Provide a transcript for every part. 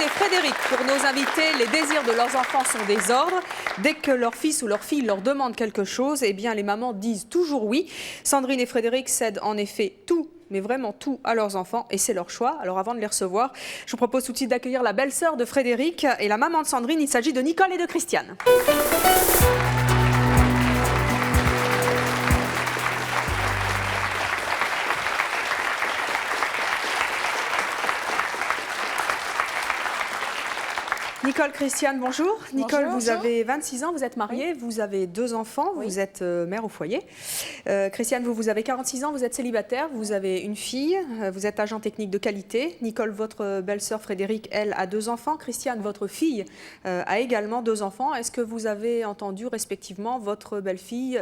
et Frédéric. Pour nos invités, les désirs de leurs enfants sont des ordres. Dès que leur fils ou leur fille leur demande quelque chose, eh bien les mamans disent toujours oui. Sandrine et Frédéric cèdent en effet tout, mais vraiment tout à leurs enfants et c'est leur choix. Alors avant de les recevoir, je vous propose tout de suite d'accueillir la belle-sœur de Frédéric et la maman de Sandrine. Il s'agit de Nicole et de Christiane. Nicole, Christiane, bonjour. Nicole, bonjour, vous avez 26 ans, vous êtes mariée, oui. Vous avez 2 enfants, oui. Vous êtes mère au foyer. Christiane, vous avez 46 ans, vous êtes célibataire, vous avez une fille, vous êtes agent technique de qualité. Nicole, votre belle-sœur Frédéric, elle, a 2 enfants. Christiane, votre fille, a également 2 enfants. Est-ce que vous avez entendu respectivement votre belle-fille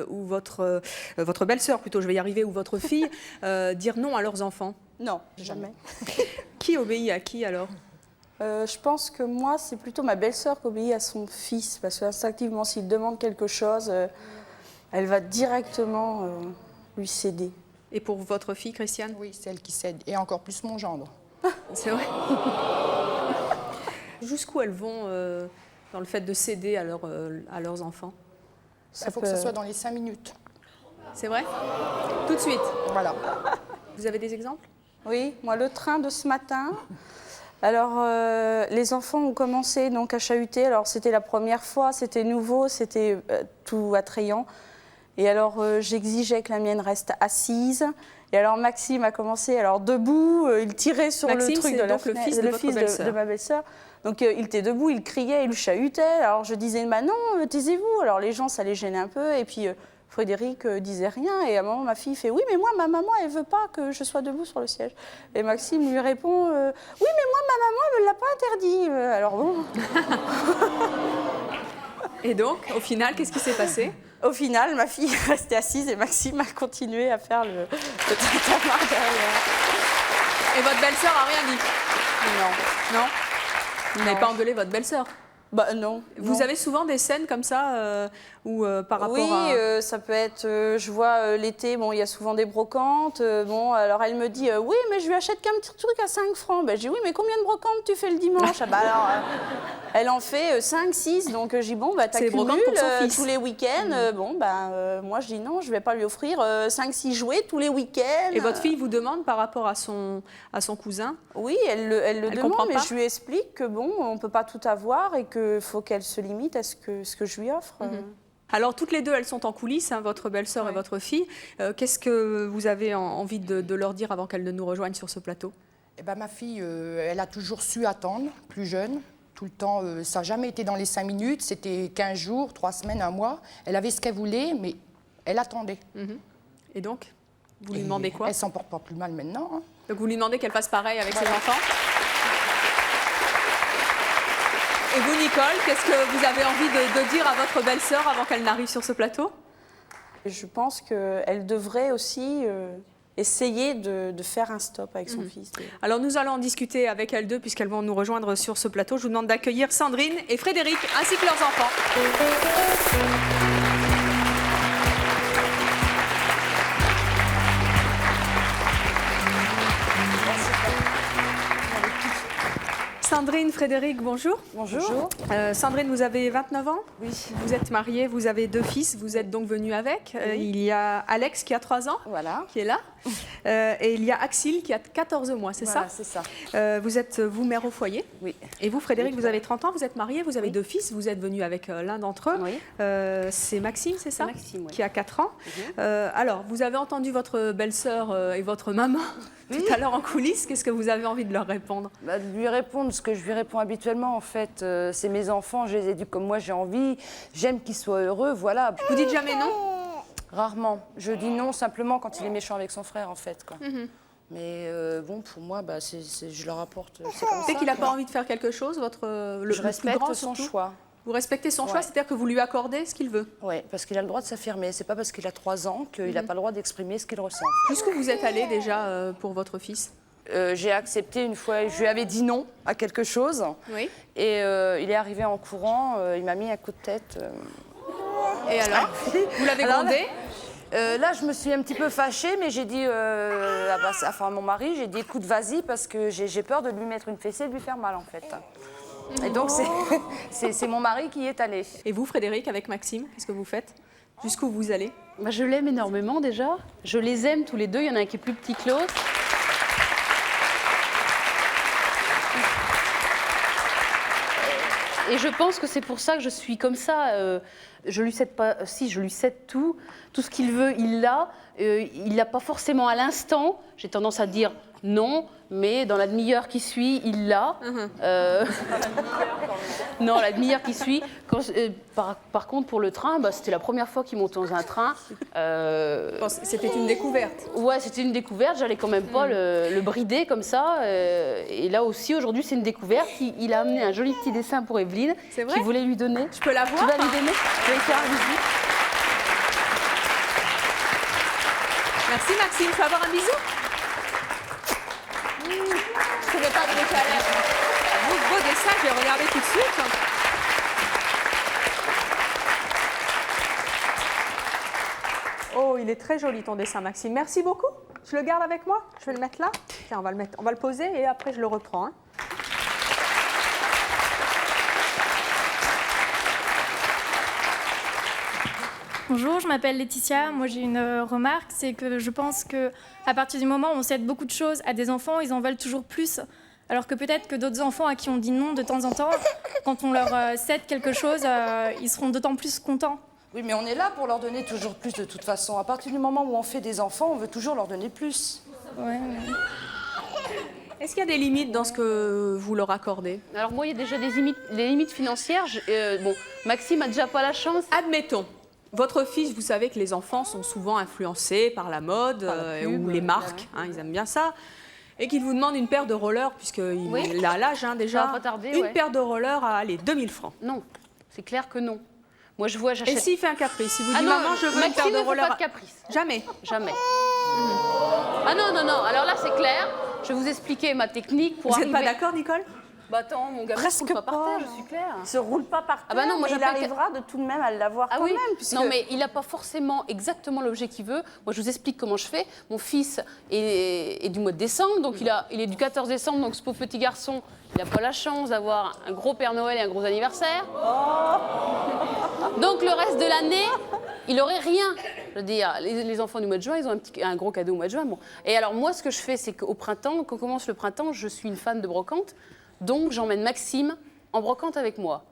ou votre belle-sœur, plutôt, je vais y arriver, ou votre fille, dire non à leurs enfants? Non, jamais. Qui obéit à qui alors? Je pense que moi, c'est plutôt ma belle-sœur qui obéit à son fils, parce qu'instinctivement, s'il demande quelque chose, elle va directement lui céder. Et pour votre fille, Christiane? Oui, c'est elle qui cède, et encore plus mon gendre. C'est vrai. Jusqu'où elles vont dans le fait de céder à leurs enfants? Il faut que ce soit dans les 5 minutes. C'est vrai? Tout de suite? Voilà. Vous avez des exemples? Oui, moi, le train de ce matin... Alors, les enfants ont commencé donc, à chahuter. Alors, c'était la première fois, c'était nouveau, c'était tout attrayant. Et alors, j'exigeais que la mienne reste assise. Et alors, Maxime a commencé, alors debout, il tirait sur Maxime, le truc de la fenêtre, le fils de ma belle-sœur. Donc, il était debout, il criait, il chahutait. Alors, je disais, bah non, taisez-vous. Alors, les gens, ça les gênait un peu. Et puis, Frédéric disait rien. Et à un moment, ma fille fait, oui, mais moi, ma maman, elle veut pas que je sois debout sur le siège. Et Maxime lui répond, oui, mais moi, ma maman, elle me l'a pas interdit. Alors bon. Et donc, au final, qu'est-ce qui s'est passé? Au final, ma fille est restée assise et Maxime a continué à faire le tintamarre derrière. Et votre belle-sœur a rien dit? Non. Non? Vous n'avez pas engueulé votre belle-sœur? Bah non. Vous avez souvent des scènes comme ça où par rapport à... ça peut être, je vois l'été, bon, il y a souvent des brocantes. Bon, alors elle me dit, oui, mais je lui achète qu'un petit truc à 5 francs. Ben, je dis, oui, mais combien de brocantes tu fais le dimanche? Ah, bah, alors, elle en fait 5, 6, donc je dis, bon, bah, t'accumules tous les week-ends. Bon, bah, moi, je dis, non, je vais pas lui offrir 5, 6 jouets tous les week-ends. Et votre fille vous demande par rapport à son cousin? Oui, elle le demande, mais je lui explique que, bon, on peut pas tout avoir et qu'il faut qu'elle se limite à ce que je lui offre. Alors, toutes les deux, elles sont en coulisses, hein, votre belle-sœur et votre fille. Qu'est-ce que vous avez envie de leur dire avant qu'elles ne nous rejoignent sur ce plateau? Eh ben, ma fille, elle a toujours su attendre, plus jeune. Tout le temps, ça n'a jamais été dans les 5 minutes. C'était 15 jours, 3 semaines, 1 mois. Elle avait ce qu'elle voulait, mais elle attendait. Et donc, vous lui demandez quoi? Elle s'en porte pas plus mal maintenant. Hein. Donc, vous lui demandez qu'elle fasse pareil avec ses enfants? Et vous, Nicole, qu'est-ce que vous avez envie de dire à votre belle-sœur avant qu'elle n'arrive sur ce plateau? Je pense qu'elle devrait aussi essayer de faire un stop avec son fils. Alors, nous allons en discuter avec elles deux puisqu'elles vont nous rejoindre sur ce plateau. Je vous demande d'accueillir Sandrine et Frédéric ainsi que leurs enfants. Sandrine, Frédéric, bonjour. Bonjour. Sandrine, vous avez 29 ans? Oui. Vous êtes mariée, vous avez 2 fils, vous êtes donc venue avec. Oui. Il y a Alex qui a 3 ans, voilà, qui est là. Et il y a Axil qui a 14 mois, c'est voilà, ça? C'est ça. Vous êtes, vous, mère au foyer. Oui. Et vous, Frédéric, vous avez 30 ans, vous êtes marié, vous avez 2 fils, vous êtes venu avec l'un d'entre eux. Oui. C'est Maxime, c'est ça? Maxime, oui. Qui a 4 ans. Alors, vous avez entendu votre belle-sœur et votre maman tout à l'heure en coulisses. Qu'est-ce que vous avez envie de leur répondre? De lui répondre ce que je lui réponds habituellement, en fait. C'est mes enfants, je les éduque comme moi j'ai envie. J'aime qu'ils soient heureux, voilà. Vous dites jamais non? Rarement. Je dis non simplement quand il est méchant avec son frère, en fait, quoi. Mais bon, pour moi, bah, je leur apporte. C'est comme ça. Dès qu'il n'a pas envie de faire quelque chose, le plus respecte grand, son surtout, choix. Vous respectez son choix, c'est-à-dire que vous lui accordez ce qu'il veut? Oui, parce qu'il a le droit de s'affirmer. C'est pas parce qu'il a 3 ans qu'il n'a pas le droit d'exprimer ce qu'il ressent. Jusqu'où vous êtes allé déjà pour votre fils? J'ai accepté une fois, je lui avais dit non à quelque chose. Oui. Et il est arrivé en courant, il m'a mis un coup de tête. Et alors? Vous l'avez grondé? Là, je me suis un petit peu fâchée, mais j'ai dit à mon mari, j'ai dit écoute, vas-y, parce que j'ai peur de lui mettre une fessée et de lui faire mal, en fait. Et donc, c'est mon mari qui y est allé. Et vous, Frédéric, avec Maxime, qu'est-ce que vous faites? Jusqu'où vous allez? Bah, je l'aime énormément déjà. Je les aime tous les deux. Il y en a un qui est plus petit que l'autre. Et je pense que c'est pour ça que je suis comme ça. Je lui cède pas. Si, je lui cède tout. Tout ce qu'il veut, il l'a. Il l'a pas forcément à l'instant. J'ai tendance à dire non, mais dans la demi-heure qui suit, il l'a. Non, la demi-heure qui suit. Par contre, pour le train, bah, c'était la première fois qu'il monte dans un train. C'était une découverte. Ouais, c'était une découverte. J'allais quand même pas le brider comme ça. Et là aussi, aujourd'hui, c'est une découverte. Il a amené un joli petit dessin pour Evelyne. C'est vrai? Qu'il voulait lui donner. Je peux la voir? Tu vas lui donner? Je vais faire un bisou. Merci Maxime, tu vas avoir un bisou? Je ne trouvais pas de décalage. Beau dessin, je vais regarder tout de suite. Oh, il est très joli ton dessin, Maxime. Merci beaucoup. Je le garde avec moi. Je vais le mettre là. Tiens, on va le poser et après je le reprends. Bonjour, je m'appelle Laetitia. Moi, j'ai une remarque, c'est que je pense qu'à partir du moment où on cède beaucoup de choses à des enfants, ils en veulent toujours plus. Alors que peut-être que d'autres enfants à qui on dit non de temps en temps, quand on leur cède quelque chose, ils seront d'autant plus contents. Oui, mais on est là pour leur donner toujours plus de toute façon. À partir du moment où on fait des enfants, on veut toujours leur donner plus. Ouais. Est-ce qu'il y a des limites dans ce que vous leur accordez? Alors moi, il y a déjà des limites financières. Bon, Maxime a déjà pas la chance. Admettons. Votre fils, vous savez que les enfants sont souvent influencés par la mode ou les marques, ils aiment bien ça, et qu'il vous demande une paire de rollers, puisqu'il a l'âge déjà, ça va pas tarder, une paire de rollers à 2000 francs. Non, c'est clair que non. Moi, je vois, j'achète... Et s'il fait un caprice, si vous dites, non, maman, je veux Maxime une paire de ne rollers... fait pas de caprice. Jamais. Jamais. Ah non, alors là, c'est clair. Je vais vous expliquer ma technique pour Vous arriver... n'êtes pas d'accord, Nicole? Bah attends, mon gamin ne se roule pas par terre, je suis claire. Il se roule pas par terre, Ah bah non, moi, mais il j'appelle arrivera de tout de même à l'avoir quand même. Puisque... Non, mais il n'a pas forcément exactement l'objet qu'il veut. Moi, je vous explique comment je fais. Mon fils est du mois de décembre, donc il est du 14 décembre, donc ce pauvre petit garçon, il n'a pas la chance d'avoir un gros Père Noël et un gros anniversaire. Donc le reste de l'année, il n'aurait rien. Je veux dire, les enfants du mois de juin, ils ont un gros cadeau au mois de juin. Bon. Et alors moi, ce que je fais, c'est qu'au printemps, quand commence le printemps, je suis une fan de brocante. Donc, j'emmène Maxime en brocante avec moi.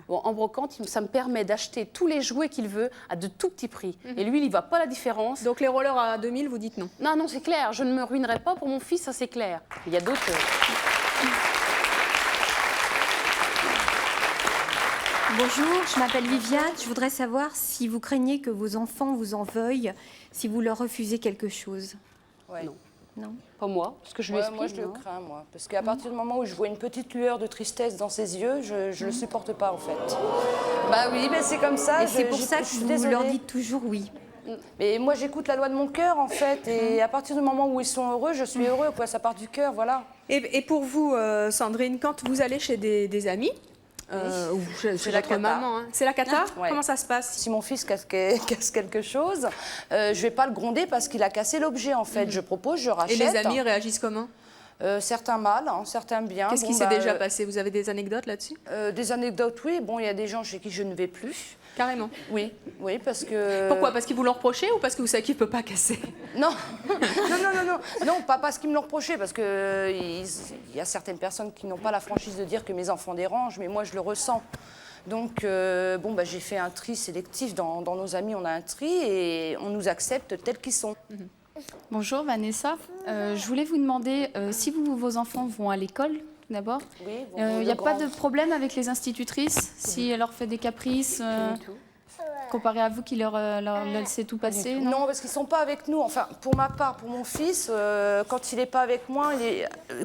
Bon, en brocante, ça me permet d'acheter tous les jouets qu'il veut à de tout petits prix. Et lui, il n'y voit pas la différence. Donc, les rollers à 2000, vous dites non? Non, c'est clair. Je ne me ruinerai pas pour mon fils, ça c'est clair. Il y a d'autres... Bonjour, je m'appelle Viviane. Je voudrais savoir si vous craignez que vos enfants vous en veuillent si vous leur refusez quelque chose. Ouais. Non. Pas moi, parce que je lui explique. Moi, je le crains, moi. Parce qu'à partir du moment où je vois une petite lueur de tristesse dans ses yeux, je ne le supporte pas, en fait. Bah oui, mais c'est comme ça. Et c'est pour ça que suis vous désolée. leur dites toujours oui. Mais moi, j'écoute la loi de mon cœur, en fait. Et à partir du moment où ils sont heureux, je suis heureux, quoi. Ça part du cœur, voilà. Et pour vous, Sandrine, quand vous allez chez des amis, ou chez la votre cata. maman, c'est la cata? Ouais. Comment ça se passe? Si mon fils casse quelque chose, je vais pas le gronder parce qu'il a cassé l'objet, en fait. Je propose, je rachète. Et les amis réagissent comment? Certains mal, certains bien. Qu'est-ce qui s'est déjà passé? Vous avez des anecdotes là-dessus? Des anecdotes, oui. Bon, il y a des gens chez qui je ne vais plus. Carrément. Oui, parce que... Pourquoi? Parce qu'ils vous l'ont reproché ou parce que vous savez qu'il ne peut pas casser? Non. Non, pas parce qu'ils me l'ont reproché, parce qu'il y a certaines personnes qui n'ont pas la franchise de dire que mes enfants dérangent, mais moi, je le ressens. Donc, j'ai fait un tri sélectif. Dans nos amis, on a un tri et on nous accepte tels qu'ils sont. Bonjour Vanessa, je voulais vous demander si vos enfants vont à l'école d'abord. Oui, Il n'y a pas de problème avec les institutrices si elle leur fait des caprices comparé à vous qui leur laissez tout passer? Non, parce qu'ils ne sont pas avec nous. Enfin, pour ma part, pour mon fils, quand il n'est pas avec moi,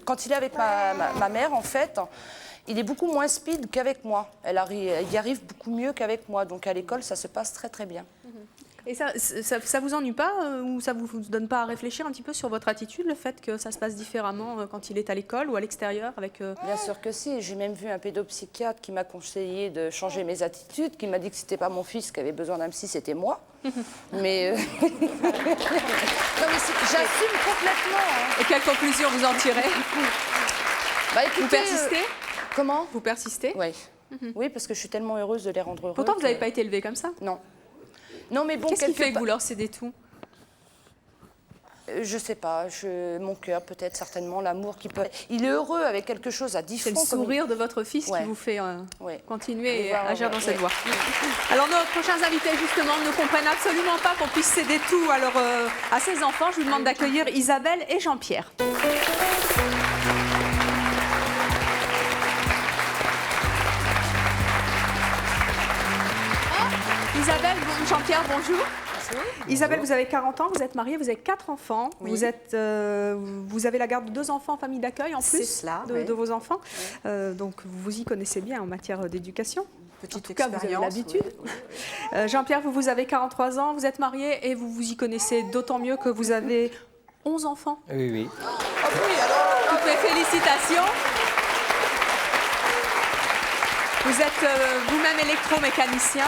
quand il est avec ma mère, en fait, il est beaucoup moins speed qu'avec moi. Il y arrive beaucoup mieux qu'avec moi. Donc à l'école, ça se passe très très bien. Et ça vous ennuie pas ou ça vous donne pas à réfléchir un petit peu sur votre attitude, le fait que ça se passe différemment quand il est à l'école ou à l'extérieur avec Bien sûr que si. J'ai même vu un pédopsychiatre qui m'a conseillé de changer mes attitudes, qui m'a dit que c'était pas mon fils qui avait besoin d'un psy, c'était moi. Mais, non, mais j'assume complètement. Hein. Et quelle conclusion vous en tirez? Bah, écoutez, vous persistez? Comment? Vous persistez? Oui. Oui, parce que je suis tellement heureuse de les rendre heureux. Pourtant, vous n'avez pas été élevée comme ça? Non. Non, mais bon, qu'est-ce qui fait que vous leur cédez tout? Je sais pas, mon cœur peut-être, certainement, l'amour qui peut... Il est heureux avec quelque chose à 10 francs. C'est le sourire de votre fils qui vous fait continuer et agir dans cette voie. Alors nos prochains invités, justement, ne comprennent absolument pas qu'on puisse céder tout à ses enfants. Je vous demande d'accueillir Isabelle et Jean-Pierre. Isabelle, Jean-Pierre, bonjour. Isabelle, vous avez 40 ans, vous êtes mariée, vous avez 4 enfants. Oui. Vous avez la garde de 2 enfants en famille d'accueil en plus de vos enfants. Donc vous vous y connaissez bien en matière d'éducation. En tout cas, vous avez l'habitude. Oui. Jean-Pierre, vous avez 43 ans, vous êtes marié et vous vous y connaissez d'autant mieux que vous avez 11 enfants. Oui, oui. Oh oui, alors, toutes mes félicitations. Vous êtes vous-même électromécanicien.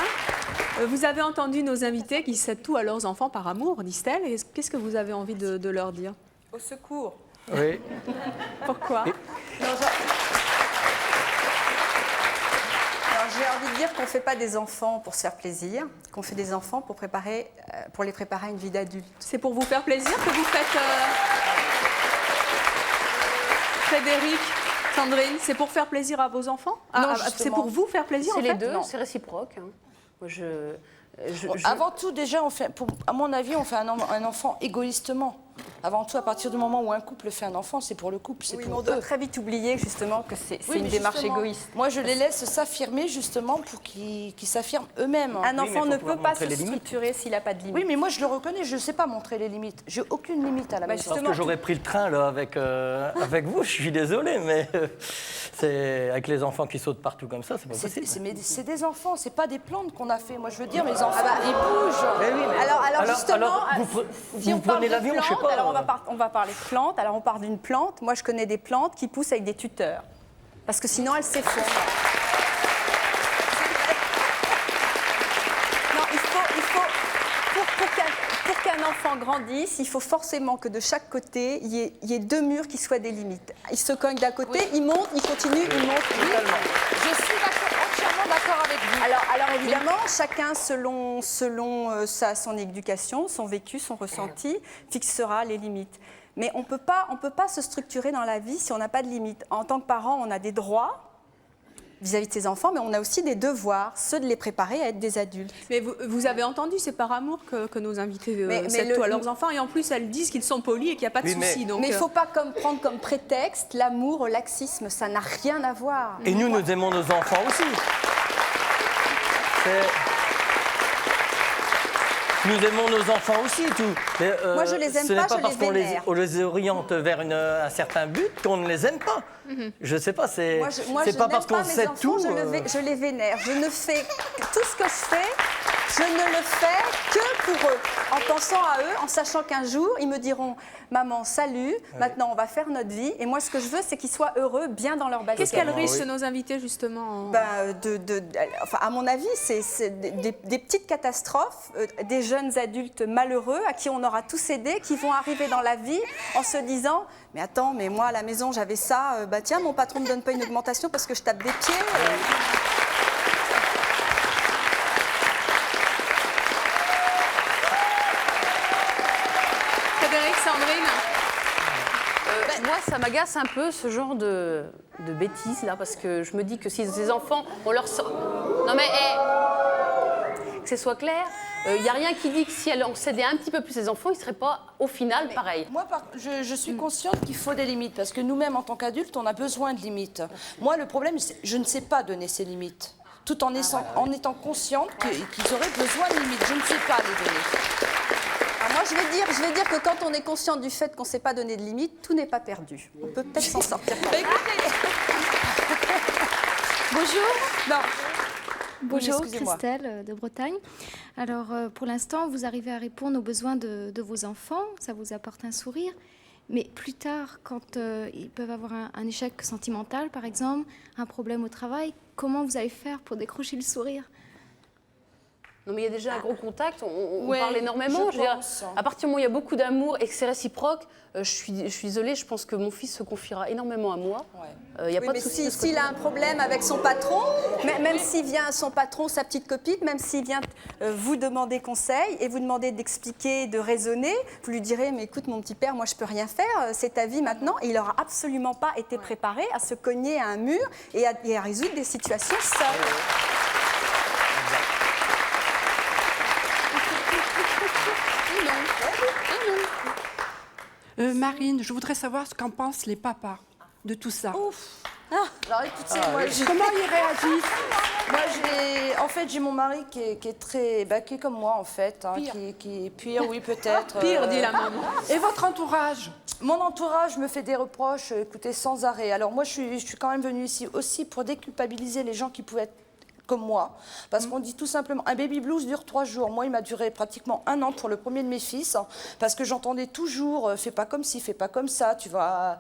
Vous avez entendu nos invités qui cèdent tout à leurs enfants par amour, disent-elles. Qu'est-ce que vous avez envie de leur dire? Au secours. Oui. Pourquoi? J'ai envie de dire qu'on ne fait pas des enfants pour se faire plaisir, qu'on fait des enfants pour les préparer à une vie d'adulte. C'est pour vous faire plaisir que vous faites... Frédéric, Sandrine, c'est pour faire plaisir à vos enfants? C'est pour vous faire plaisir en fait? C'est les deux, c'est réciproque. Hein. Moi, Avant tout, déjà, à mon avis, on fait un enfant égoïstement. Avant tout, à partir du moment où un couple fait un enfant, c'est pour le couple, c'est pour on doit très vite oublier justement que c'est une démarche égoïste. Moi, je les laisse s'affirmer justement pour qu'ils s'affirment eux-mêmes. Un enfant ne peut pas se structurer s'il n'a pas de limite. Oui, mais moi, je le reconnais, je ne sais pas montrer les limites. J'ai aucune limite à la maison. Parce que j'aurais pris le train là, avec vous, je suis désolé, mais avec les enfants qui sautent partout comme ça, c'est pas possible. C'est des enfants, c'est pas des plantes qu'on a fait. Moi, je veux dire, mes enfants, ils bougent. Alors justement, si on parle prenez de l'avion, je sais plantes, pas. alors on va parler de plantes. Alors on parle d'une plante. Moi, je connais des plantes qui poussent avec des tuteurs. Parce que sinon, elles s'effondrent. Non, pour qu'un enfant grandisse, il faut forcément que de chaque côté, il y ait 2 murs qui soient des limites. Il se cogne d'un côté, il monte, il continue, il monte. Je suis entièrement d'accord avec vous. Alors évidemment, chacun selon son éducation, son vécu, son ressenti, fixera les limites. Mais on peut pas se structurer dans la vie si on n'a pas de limites. En tant que parent, on a des droits vis-à-vis de ses enfants, mais on a aussi des devoirs, ceux de les préparer à être des adultes. Mais vous avez entendu, c'est par amour que nos invités cèdent tout à leurs enfants, et en plus elles disent qu'ils sont polis et qu'il n'y a pas de souci. Mais il ne faut pas prendre comme prétexte l'amour au laxisme, ça n'a rien à voir. Et nous aimons nos enfants aussi. Nous aimons nos enfants aussi, tout. Mais, moi, je les aime pas, je les vénère. Ce n'est pas parce qu'on les oriente vers un certain but qu'on ne les aime pas. Je ne sais pas, c'est pas parce qu'on sait tout. Je les vénère. Je ne fais tout ce que je fais, je ne le fais que pour eux. En pensant à eux, en sachant qu'un jour, ils me diront « Maman, salut, maintenant on va faire notre vie. » Et moi, ce que je veux, c'est qu'ils soient heureux, bien dans leur basket. Qu'est-ce qu'elles risquent, nos invités, justement à mon avis, c'est des petites catastrophes, des jeunes adultes malheureux à qui on aura tous aidé, qui vont arriver dans la vie en se disant « Mais attends, mais moi, à la maison, j'avais ça. Tiens, mon patron ne me donne pas une augmentation parce que je tape des pieds. » Sandrine, moi, ça m'agace un peu ce genre de bêtises là, parce que je me dis que si ces enfants, on leur sort. Non mais, que ce soit clair, il n'y a rien qui dit que si on cédait un petit peu plus ses enfants, ils ne seraient pas au final pareil. Moi, je suis consciente qu'il faut des limites, parce que nous-mêmes, en tant qu'adultes, on a besoin de limites. Moi, le problème, c'est que je ne sais pas donner ces limites, tout en étant consciente qu'ils auraient besoin de limites. Je ne sais pas les donner. Moi, je vais dire que quand on est conscient du fait qu'on ne sait pas donner de limites, tout n'est pas perdu. On peut peut-être s'en sortir. Bonjour. Non. Bonjour, excusez-moi. Christelle de Bretagne. Alors, pour l'instant, vous arrivez à répondre aux besoins de vos enfants, ça vous apporte un sourire. Mais plus tard, quand ils peuvent avoir un échec sentimental, par exemple, un problème au travail, comment vous allez faire pour décrocher le sourire? Non, mais il y a déjà un gros contact, on Ouais, parle énormément. je Je veux dire, pense. à partir du moment où il y a beaucoup d'amour et que c'est réciproque, je suis désolée, je pense que mon fils se confiera énormément à moi. Il n'y a Oui, pas de mais souci. s'il a un problème avec son patron, même s'il vient son patron, sa petite copine, même s'il vient vous demander conseil et vous demander d'expliquer, de raisonner, vous lui direz, mais écoute mon petit père, moi je peux rien faire, c'est ta vie maintenant. Et il n'aura absolument pas été préparé à se cogner à un mur et à résoudre des situations seul. Marine, je voudrais savoir ce qu'en pensent les papas de tout ça. Alors écoutez, moi, Comment ils réagissent? moi j'ai mon mari qui est très qui est comme moi en fait, hein, qui est pire, oui peut-être. Pire, dit la maman. Et votre entourage? Mon entourage me fait des reproches, écoutez, sans arrêt. Alors moi, je suis quand même venue ici aussi pour déculpabiliser les gens qui pouvaient être comme moi. Parce qu'on dit tout simplement, un baby blues dure 3 jours. Moi, il m'a duré pratiquement 1 an pour le premier de mes fils, parce que j'entendais toujours, fais pas comme ci, fais pas comme ça, tu vas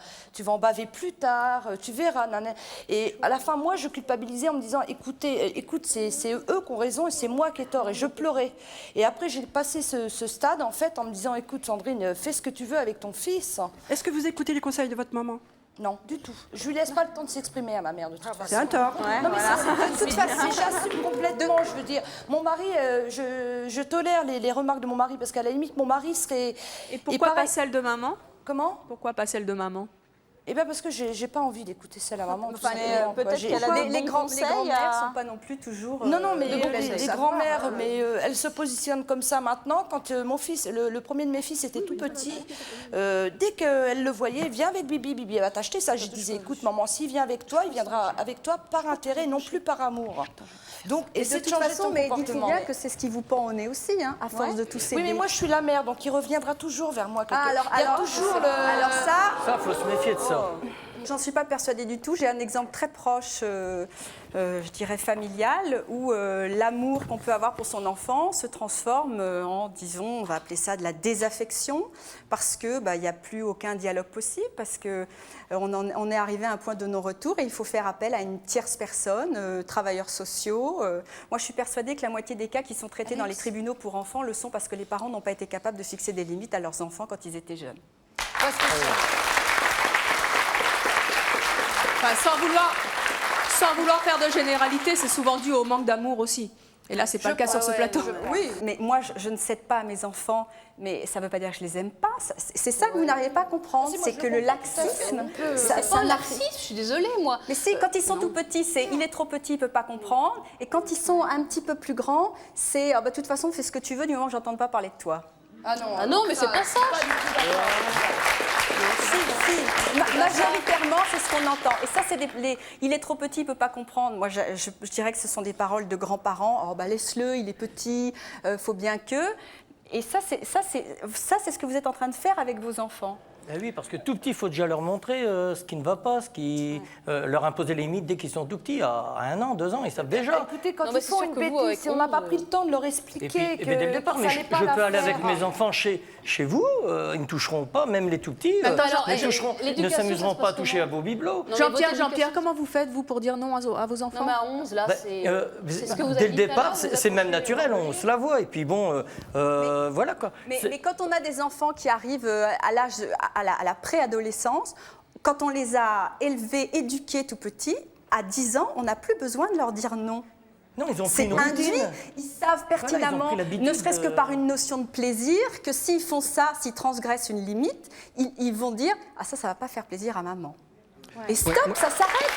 en baver plus tard, tu verras. Nanana. Et à la fin, moi, je culpabilisais en me disant, écoute, c'est eux qui ont raison et c'est moi qui ai tort. Et je pleurais. Et après, j'ai passé ce stade, en fait, en me disant, écoute, Sandrine, fais ce que tu veux avec ton fils. Est-ce que vous écoutez les conseils de votre maman? Non, du tout. Je lui laisse pas le temps de s'exprimer à ma mère, de toute façon. C'est un tort. Non, mais ça, de toute façon, j'assume complètement, je veux dire. Mon mari, je tolère les remarques de mon mari, parce qu'à la limite, mon mari serait... Et pourquoi pareil- pas celle de maman? Comment? Pourquoi pas celle de maman? Eh bien, parce que j'ai pas envie d'écouter celle à maman. tout Enfin, simplement, quoi. peut-être J'ai- qu'elle a Pourquoi les grands-mères à- sont pas non plus toujours... Non, non, mais de bonnes les savoir, grands-mères, mais elles se positionnent comme ça maintenant. Quand mon fils, le premier de mes fils était tout petit, dès qu'elle le voyait, viens avec Bibi, Bibi, elle va t'acheter ça. Je disais, écoute, maman, s'il vient avec toi, il viendra avec toi par intérêt, non plus par amour. Donc, Et de essaie de toute changer façon, ton mais dites-vous comportement. bien que c'est ce qui vous pend au nez aussi, hein, à force de tous ces... Oui, mais moi, je suis la mère, donc il reviendra toujours vers moi. Ah, il y a toujours le... alors ça... Ça, faut se méfier de ça. J'en suis pas persuadée du tout. J'ai un exemple très proche, je dirais familial, où l'amour qu'on peut avoir pour son enfant se transforme en, disons, on va appeler ça de la désaffection, parce que il n'y a plus aucun dialogue possible, parce que on est arrivé à un point de non-retour et il faut faire appel à une tierce personne, travailleurs sociaux. Moi, je suis persuadée que la moitié des cas qui sont traités dans les tribunaux pour enfants le sont parce que les parents n'ont pas été capables de fixer des limites à leurs enfants quand ils étaient jeunes. Enfin, sans vouloir faire de généralité, c'est souvent dû au manque d'amour aussi. Et là, c'est pas le cas sur ce plateau. Oui, mais moi, je ne cède pas à mes enfants, mais ça ne veut pas dire que je les aime pas. C'est ça que vous n'arrivez pas à comprendre, c'est que le laxisme, C'est pas un narcissisme, je suis désolée, moi. Mais si, quand ils sont tout petits, c'est il est trop petit, il peut pas comprendre. Et quand ils sont un petit peu plus grands, c'est de toute façon, fais ce que tu veux du moment que j'entende pas parler de toi. Ah non, mais c'est pas ça. Si, majoritairement, c'est ce qu'on entend. Et ça, c'est il est trop petit, il peut pas comprendre. Moi, je dirais que ce sont des paroles de grands-parents. Oh, laisse-le, il est petit, faut bien que. Et ça, c'est ce que vous êtes en train de faire avec vos enfants. Eh oui, parce que tout petit, il faut déjà leur montrer ce qui ne va pas, leur imposer les limites dès qu'ils sont tout petits, à 1 an, 2 ans, ils savent déjà. Écoutez, quand Non, ils mais c'est font sûr une que vous, bêtise, avec si on n'a pas pris le temps de leur expliquer Et puis, dès le départ, mais je peux aller avec mes enfants chez vous, ils ne toucheront pas, même les tout petits, Attends, alors, ils ne s'amuseront pas à toucher à vos bibelots. Jean-Pierre, comment vous faites, vous, pour dire non à vos enfants? Non, mais à 11, là, c'est ce que vous avez Dès le dit tout à départ, l'heure, vous c'est même apprenez, naturel, on se la voit. Et puis bon, voilà quoi. Mais quand on a des enfants qui arrivent à l'âge, à la préadolescence, quand on les a élevés, éduqués tout petits, à 10 ans, on n'a plus besoin de leur dire non. Non, ils ont pris C'est une induit. routine. Ils savent pertinemment, pris l'habitude ne serait-ce que de- par une notion de plaisir, que s'ils font ça, s'ils transgressent une limite, ils vont dire « Ah, ça va pas faire plaisir à maman ». Et stop, ça s'arrête.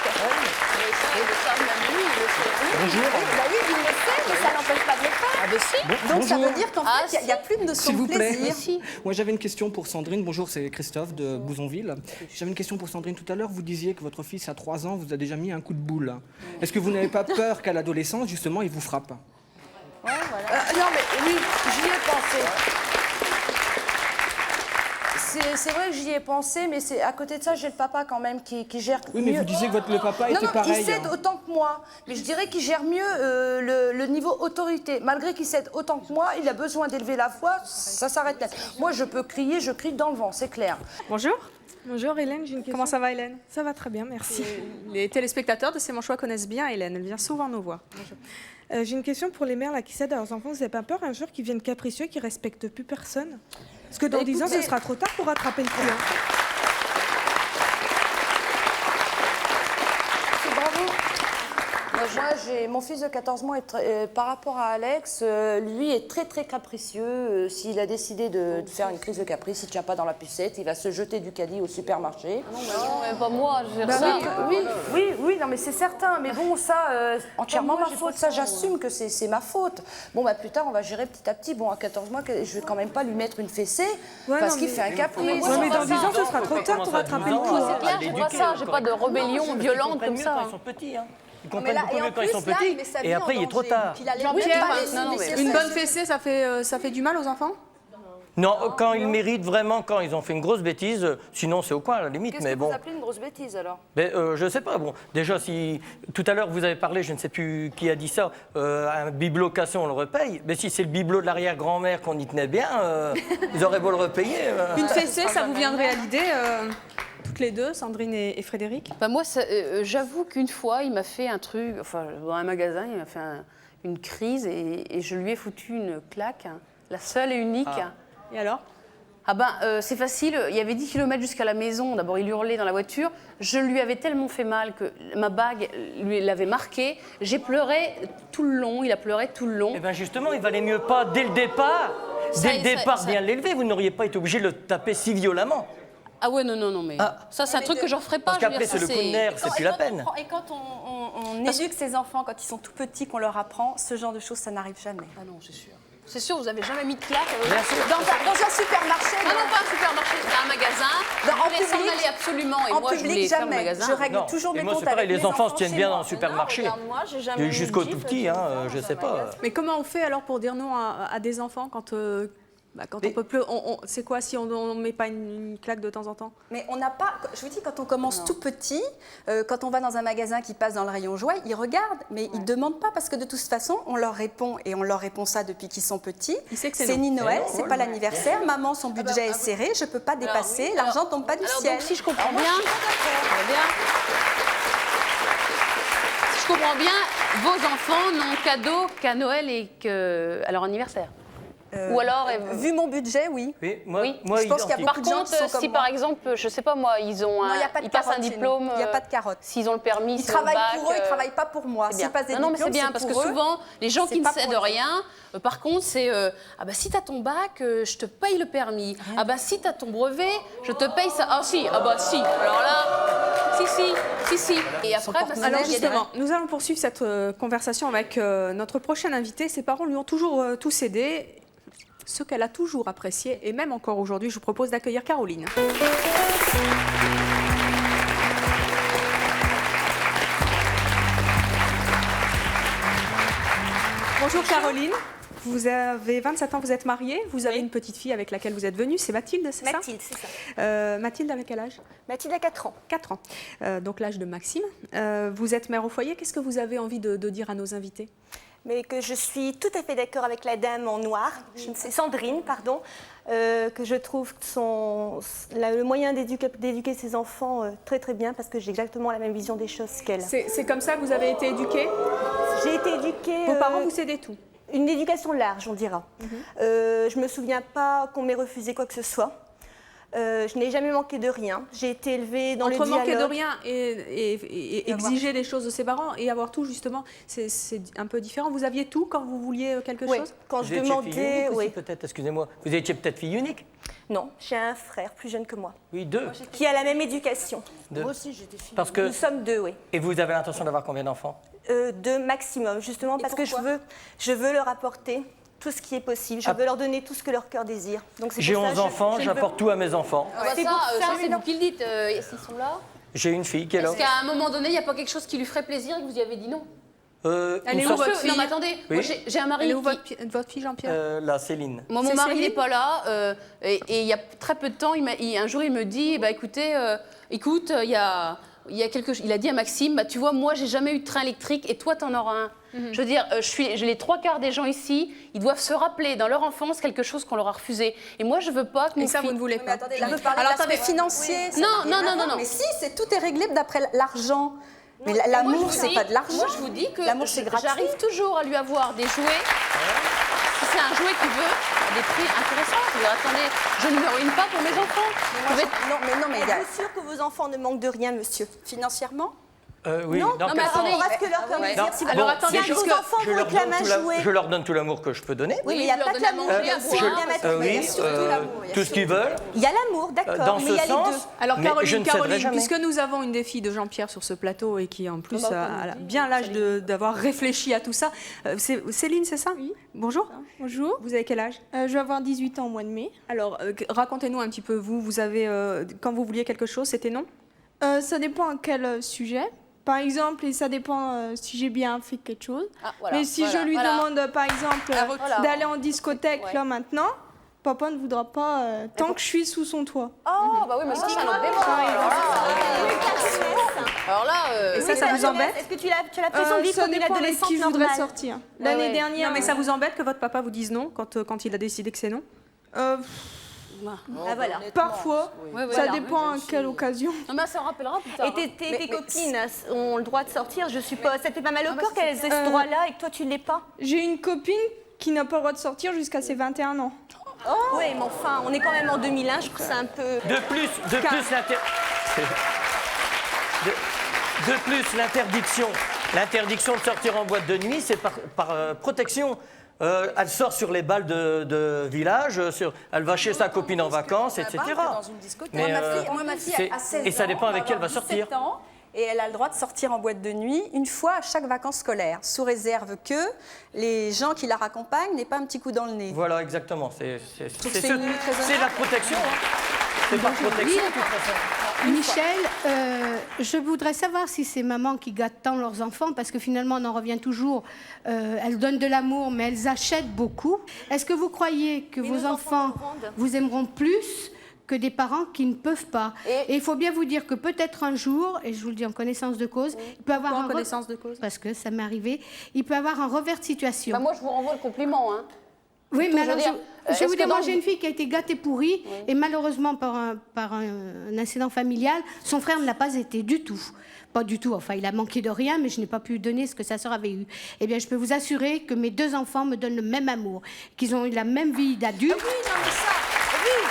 Bonjour. Oui, il le fait, mais ça n'empêche pas de le faire. Ah, ben si. Donc ça Bonjour. veut dire qu'en fait, il n'y a plus de notion S'il vous de plaît. plaisir. Moi, j'avais une question pour Sandrine. Bonjour, c'est Christophe de Bouzonville. J'avais une question pour Sandrine. Tout à l'heure, vous disiez que votre fils, à 3 ans, vous a déjà mis un coup de boule. Est-ce que vous n'avez pas peur qu'à l'adolescence, justement, il vous frappe? non, mais oui, j'y ai pensé. c'est vrai que j'y ai pensé, mais à côté de ça, j'ai le papa quand même qui gère Oui, mais mieux. vous disiez que le papa était pareil. Il cède autant que moi. Mais je dirais qu'il gère mieux le niveau autorité. Malgré qu'il cède autant que moi, il a besoin d'élever la voix, ça s'arrête net. Moi, je peux crier, je crie dans le vent, c'est clair. Bonjour. Bonjour Hélène, j'ai une question. Comment ça va Hélène? Ça va très bien, merci. Les téléspectateurs de C'est mon choix connaissent bien Hélène, elle vient souvent nous voir. J'ai une question pour les mères là, qui cèdent à leurs enfants. Vous n'avez pas peur un jour qu'ils viennent capricieux, qu'ils ne respectent plus personne? Parce que dans 10 ans, ce sera trop tard pour rattraper le coup. Bravo. Moi, mon fils de 14 mois, par rapport à Alex, lui est très très capricieux. S'il a décidé de faire une crise de caprice, il ne tient pas dans la pucette, il va se jeter du caddie au supermarché. Non, mais pas moi, je gère ça. Oui, non, mais c'est certain. Mais bon, ça, entièrement ma faute. Ça, j'assume que c'est ma faute. Bon, bah plus tard, on va gérer petit à petit. Bon, à 14 mois, je vais quand même pas lui mettre une fessée parce qu'il fait un caprice. Non, mais dans 10 ans, ce sera trop tard pour rattraper le coup. C'est clair, je vois ça. J'ai pas de rébellion violente comme ça. Ils sont petits, hein. Ils comprennent beaucoup mieux quand ils sont petits, et après il est trop tard. Une bonne fessée, ça fait du mal aux enfants? Non, quand ils méritent vraiment, quand ils ont fait une grosse bêtise, sinon c'est au coin à la limite. Qu'est-ce que vous appelez une grosse bêtise alors? Je sais pas. Bon, déjà si tout à l'heure vous avez parlé, je ne sais plus qui a dit ça, un bibelot cassé on le repaye. Mais si c'est le bibelot de l'arrière-grand-mère qu'on y tenait bien, ils auraient beau le repayer. Une fessée, ça vous viendrait à l'idée toutes les deux, Sandrine et Frédéric? Bah moi, j'avoue qu'une fois, il m'a fait un truc, enfin, dans un magasin, il m'a fait une crise et je lui ai foutu une claque, la seule et unique. Ah. Et alors? Ah ben, c'est facile, il y avait 10 km jusqu'à la maison, d'abord il hurlait dans la voiture, je lui avais tellement fait mal que ma bague lui l'avait marqué, j'ai pleuré tout le long, il a pleuré tout le long. Eh bien justement, il valait mieux pas, dès le départ, bien l'élever, vous n'auriez pas été obligé de le taper si violemment. Ah ouais, non, mais ça c'est un truc que j'en ferai pas. Parce qu'après c'est le coup de nerf, c'est plus la peine. Et quand on éduque ses enfants, quand ils sont tout petits, qu'on leur apprend, ce genre de choses, ça n'arrive jamais. Ah non, c'est sûr. C'est sûr, vous n'avez jamais mis de claque dans un supermarché. Ah non, pas un supermarché, dans un magasin. On voulait s'en aller absolument et moi je voulais faire le magasin. Je règle toujours mes comptes avec c'est pareil, les enfants se tiennent bien dans le moi. supermarché. Regarde-moi, j'ai jamais Jusqu'au tout petit, je sais pas. Mais comment on fait alors pour dire non à des enfants quand on peut plus, c'est quoi si on ne met pas une claque de temps en temps? Mais on n'a pas, je vous dis, quand on commence tout petit, quand on va dans un magasin qui passe dans le rayon jouets, ils regardent, mais ils ne demandent pas parce que de toute façon, on leur répond et on leur répond ça depuis qu'ils sont petits. C'est ni Noël, c'est pas l'anniversaire, maman, son budget est serré, je ne peux pas dépasser, l'argent ne tombe pas du ciel. Donc si je comprends bien, si je comprends bien, vos enfants n'ont cadeau qu'à Noël et à leur anniversaire. Ou alors, vu mon budget, oui. Moi, je pense qu'il y a par beaucoup de gens contre, qui sont comme si moi. par exemple, je sais pas moi, ils ont ils passent un diplôme, il n'y a pas de carotte. S'ils ont le permis, Ils travaillent pour eux, ils ne travaillent pas pour moi. C'est bien. S'ils passent des Non, mais diplômes, c'est bien parce que pour eux. souvent, les gens qui ne pas cèdent pour eux. rien, par contre, c'est ah bah si t'as ton bac, je te paye le permis. Ah bah si t'as ton brevet, je te paye ça. Ah si, ah bah si. Alors là, si. Et après, Alors justement, nous allons poursuivre cette conversation avec notre prochain invité. Ses parents lui ont toujours tout cédé, ce qu'elle a toujours apprécié, et même encore aujourd'hui. Je vous propose d'accueillir Caroline. Bonjour Caroline, vous avez 27 ans, vous êtes mariée, vous avez une petite fille avec laquelle vous êtes venue, c'est Mathilde, c'est ça? Mathilde, c'est ça. Mathilde, avec quel âge? Mathilde a 4 ans. 4 ans, donc l'âge de Maxime. Vous êtes mère au foyer, qu'est-ce que vous avez envie de dire à nos invités? Mais que je suis tout à fait d'accord avec la dame en noir, Sandrine, pardon, que je trouve le moyen d'éduquer ses enfants très très bien parce que j'ai exactement la même vision des choses qu'elle. C'est comme ça que vous avez été éduquée? J'ai été éduquée... Vos parents vous cédaient tout? Une éducation large, on dira. Je ne me souviens pas qu'on m'ait refusé quoi que ce soit. Je n'ai jamais manqué de rien. J'ai été élevée dans le dialogue. Entre manquer de rien et exiger les choses de ses parents et avoir tout, justement, c'est un peu différent. Vous aviez tout quand vous vouliez quelque chose? Quand je demandais... Oui, peut-être, excusez-moi. Vous étiez peut-être fille unique? Non, j'ai un frère plus jeune que moi. Oui, 2. Qui a la même éducation. Moi aussi, j'étais fille. Parce que... Nous sommes 2, oui. Et vous avez l'intention d'avoir combien d'enfants? 2 maximum, justement parce que je veux leur apporter tout ce qui est possible. Je veux leur donner tout ce que leur cœur désire. J'ai 11 enfants, j'apporte tout à mes enfants. Ah bah c'est vous qui le dites, s'ils sont là. J'ai une fille qui est là. Est-ce qu'à un moment donné, il n'y a pas quelque chose qui lui ferait plaisir et que vous y avez dit non? Elle est où votre fille? Non, mais attendez, Oui. moi, j'ai un mari Elle est où qui... votre fille, Jean-Pierre? Là, Céline. Moi, mon mari n'est pas là. Et il y a très peu de temps, un jour, il me dit, bah, écoutez, écoute, il y a quelque chose. Il a dit à Maxime, bah, tu vois, moi, j'ai jamais eu de train électrique et toi, t'en auras un. Je veux dire, j'ai les 3/4 des gens ici, ils doivent se rappeler dans leur enfance quelque chose qu'on leur a refusé. Et moi, je veux pas que Et ça, vous ne voulez pas. Attendez, là, vous parlez de l'aspect financier. ça Non, n'a rien non, à non, voir. non. Mais si, tout est réglé d'après l'argent. Mais Moi, l'amour, je vous c'est dis- pas de l'argent. Moi, je vous dis que l'amour, c'est gratuit. j'arrive toujours à lui avoir des jouets. Si c'est un jouet qu'il veut, à des prix intéressants. Je veux dire, attendez, je ne me ruine pas pour mes enfants. Non, mais êtes-vous sûr que vos enfants ne manquent de rien, monsieur? Financièrement? Oui, Non, dans mais quel attendez, sens? on reste que leur comme dire. Si Alors, vous- attendez, si vos enfants je vous leur réclament donne un jouet. je leur donne tout l'amour que je peux donner. Oui, mais il n'y a pas que l'amour. Il y a Oui, surtout l'amour. Il y a tout ce qu'ils veulent. Il y a l'amour, d'accord, Dans mais ce il y a les sens, deux. Alors mais je ne céderai Caroline, jamais. puisque nous avons une des filles de Jean-Pierre sur ce plateau et qui en plus a bien l'âge d'avoir réfléchi à tout ça, Céline, c'est ça? Oui. Bonjour. Bonjour. Vous avez quel âge? Je vais avoir 18 ans au mois de mai. Alors, racontez-nous un petit peu, vous avez, quand vous vouliez quelque chose, c'était non? Ça dépend à quel sujet. Par exemple, et ça dépend si j'ai bien fait quelque chose. Ah, voilà, Mais si voilà, je lui voilà. demande, par exemple, Voilà. d'aller en discothèque là maintenant, papa ne voudra pas tant que je suis sous son toit. Oh, bah oui, mais ça, c'est un autre débat. Alors là, Et ça vous embête? Est-ce que tu l'as pris son vie Ça comme une dépend avec adolescente qui je voudrais normale? sortir. L'année dernière... Non, mais ça vous embête que votre papa vous dise non quand il a décidé que c'est non? Ah, voilà. Parfois, ça dépend à quelle occasion. Non, mais ça en rappellera plus tard. Et tes copines ont le droit de sortir, je suppose. Ça te fait pas mal au cœur qu'elles aient ce droit-là et que toi tu ne l'aies pas? J'ai une copine qui n'a pas le droit de sortir jusqu'à ses 21 ans. Oui, mais enfin, on est quand même en 2001, je trouve ça un peu... De plus, l'interdiction de sortir en boîte de nuit, c'est par protection. Elle sort sur les balles de village, elle va chez sa copine en vacances, etc. Moi, ma fille a 16 ans. et ça dépend avec qui elle va sortir. 17 ans, et elle a le droit de sortir en boîte de nuit une fois à chaque vacances scolaires, sous réserve que les gens qui la raccompagnent n'aient pas un petit coup dans le nez. Voilà, exactement. C'est c'est une limite raisonnable. la protection. C'est par protection, de toute façon. Michel, je voudrais savoir si ces mamans qui gâtent tant leurs enfants, parce que finalement on en revient toujours, elles donnent de l'amour, mais elles achètent beaucoup. Est-ce que vous croyez que vos enfants vous aimeront plus que des parents qui ne peuvent pas? Et il faut bien vous dire que peut-être un jour, et je vous le dis en connaissance de cause, il peut avoir en connaissance de cause? parce que ça m'est arrivé, il peut avoir un revers de situation. Bah, moi, je vous renvoie le compliment. Hein. Oui, mais alors, je est-ce vais vous que dire, moi dans- j'ai une fille qui a été gâtée pourrie, et malheureusement par un incident familial, son frère ne l'a pas été du tout. Pas du tout, enfin il a manqué de rien, mais je n'ai pas pu donner ce que sa sœur avait eu. Eh bien je peux vous assurer que mes deux enfants me donnent le même amour, qu'ils ont eu la même vie d'adulte. Oui, non, mais ça, oui.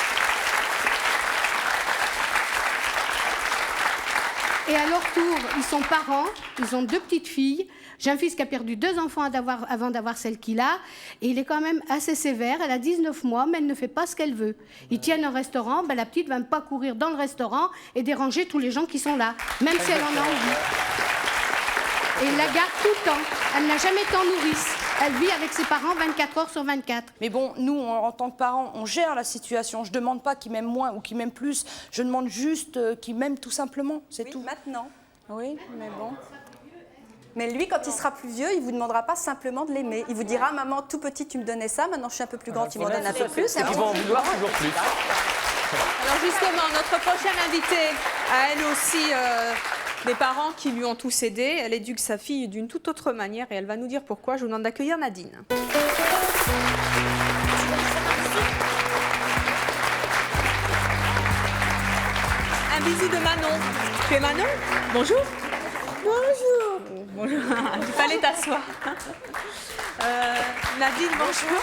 Et à leur tour, ils sont parents, ils ont 2 petites filles. J'ai un fils qui a perdu 2 enfants avant d'avoir celle qu'il a. Et il est quand même assez sévère. Elle a 19 mois, mais elle ne fait pas ce qu'elle veut. Ils tiennent un restaurant, ben, la petite ne va pas courir dans le restaurant et déranger tous les gens qui sont là, même si elle en a envie. Et il la garde tout le temps. Elle n'a jamais été en nourrice. Elle vit avec ses parents 24 heures sur 24. Mais bon, nous, en tant que parents, on gère la situation. Je ne demande pas qu'ils m'aiment moins ou qu'ils m'aiment plus. Je demande juste qu'ils m'aiment tout simplement. C'est tout. Maintenant. Oui, mais bon. Mais lui, quand il sera plus vieux, il ne vous demandera pas simplement de l'aimer. Il vous dira, maman, tout petit, tu me donnais ça, maintenant je suis un peu plus grand, tu m'en donnes un peu plus. C'est qu'ils vont en vouloir toujours plus. Alors justement, notre prochaine invitée a elle aussi des parents qui lui ont tous aidé. Elle éduque sa fille d'une toute autre manière et elle va nous dire pourquoi. Je vous demande d'accueillir Nadine. Un bisou de Manon. Tu es Manon? Bonjour. Bonjour. Bonjour. Il fallait t'asseoir. Nadine, bonjour.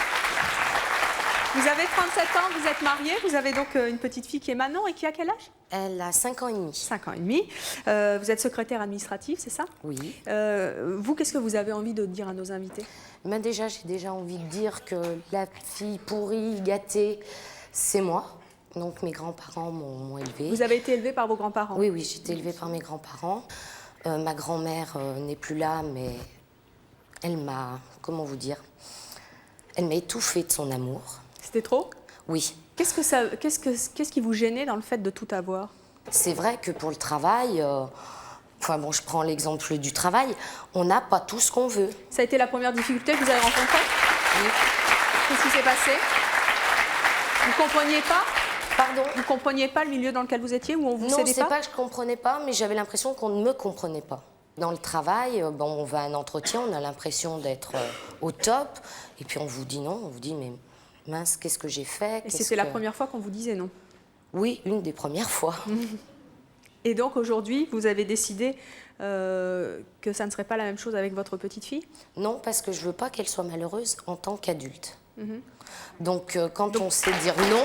Vous avez 37 ans, vous êtes mariée, vous avez donc une petite fille qui est Manon et qui a quel âge? Elle a 5 ans et demi. 5 ans et demi. Vous êtes secrétaire administrative, c'est ça? Oui. Vous, qu'est-ce que vous avez envie de dire à nos invités? Mais déjà, j'ai déjà envie de dire que la fille pourrie, gâtée, c'est moi. Donc mes grands-parents m'ont élevée. Vous avez été élevée par vos grands-parents? Oui, oui, j'ai été élevée par mes grands-parents. Ma grand-mère n'est plus là, mais elle m'a, comment vous dire, elle m'a étouffée de son amour. C'était trop? Oui. Qu'est-ce qui vous gênait dans le fait de tout avoir? C'est vrai que pour le travail, Enfin bon, je prends l'exemple du travail, on n'a pas tout ce qu'on veut. Ça a été la première difficulté que vous avez rencontrée? Oui. Qu'est-ce qui s'est passé? Vous compreniez pas? Pardon? Vous compreniez pas le milieu dans lequel vous étiez, où on vous Non, cédait c'est pas? pas que je comprenais pas, mais j'avais l'impression qu'on ne me comprenait pas. Dans le travail, bon, on va à un entretien, on a l'impression d'être au top, et puis on vous dit non, on vous dit mais mince, qu'est-ce que j'ai fait? Et c'était la première fois qu'on vous disait non? Oui, une des premières fois. Et donc aujourd'hui, vous avez décidé que ça ne serait pas la même chose avec votre petite fille? Non, parce que je veux pas qu'elle soit malheureuse en tant qu'adulte. Donc quand on sait dire non...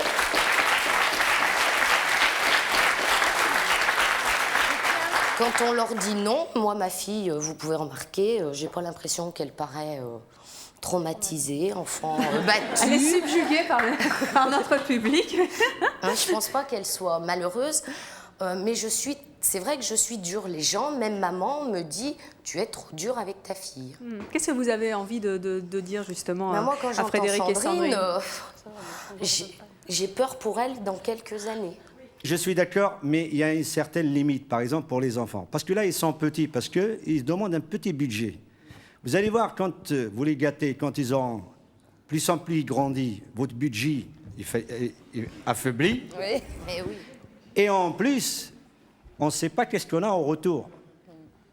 Quand on leur dit non, moi, ma fille, vous pouvez remarquer, j'ai pas l'impression qu'elle paraît traumatisée, enfant battue. Elle est subjuguée par notre public. Hein, je pense pas qu'elle soit malheureuse, mais c'est vrai que je suis dure. Les gens, même maman, me dit tu es trop dure avec ta fille. Qu'est-ce que vous avez envie de dire justement moi, quand à Frédéric et Sandrine? J'ai peur pour elle dans quelques années. Je suis d'accord, mais il y a une certaine limite, par exemple, pour les enfants. Parce que là, ils sont petits, parce qu'ils demandent un petit budget. Vous allez voir, quand vous les gâtez, quand ils ont plus en plus grandi, votre budget il affaiblit. Oui, mais oui. Et en plus, on ne sait pas qu'est-ce qu'on a en retour,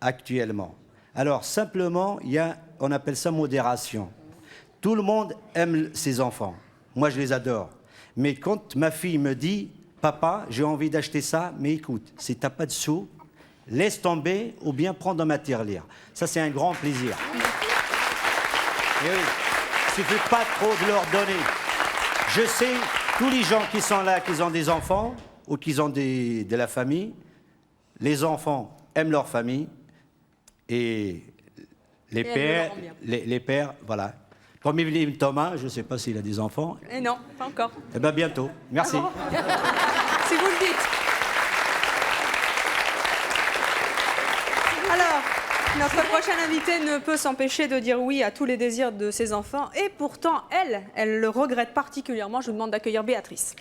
actuellement. Alors, simplement, on appelle ça modération. Tout le monde aime ses enfants. Moi, je les adore. Mais quand ma fille me dit... Papa, j'ai envie d'acheter ça, mais écoute, si tu n'as pas de sous, laisse tomber ou bien prends dans ma tirelire. Ça, c'est un grand plaisir. Et oui, il ne suffit pas trop de leur donner. Je sais, tous les gens qui sont là, qui ont des enfants ou qui ont de la famille, les enfants aiment leur famille et les pères, voilà. Comme Evelyne Thomas, je ne sais pas s'il a des enfants. Et non, pas encore. Eh bien, bientôt. Merci. Si vous le dites. Alors, notre prochaine invitée ne peut s'empêcher de dire oui à tous les désirs de ses enfants. Et pourtant, elle le regrette particulièrement. Je vous demande d'accueillir Béatrice.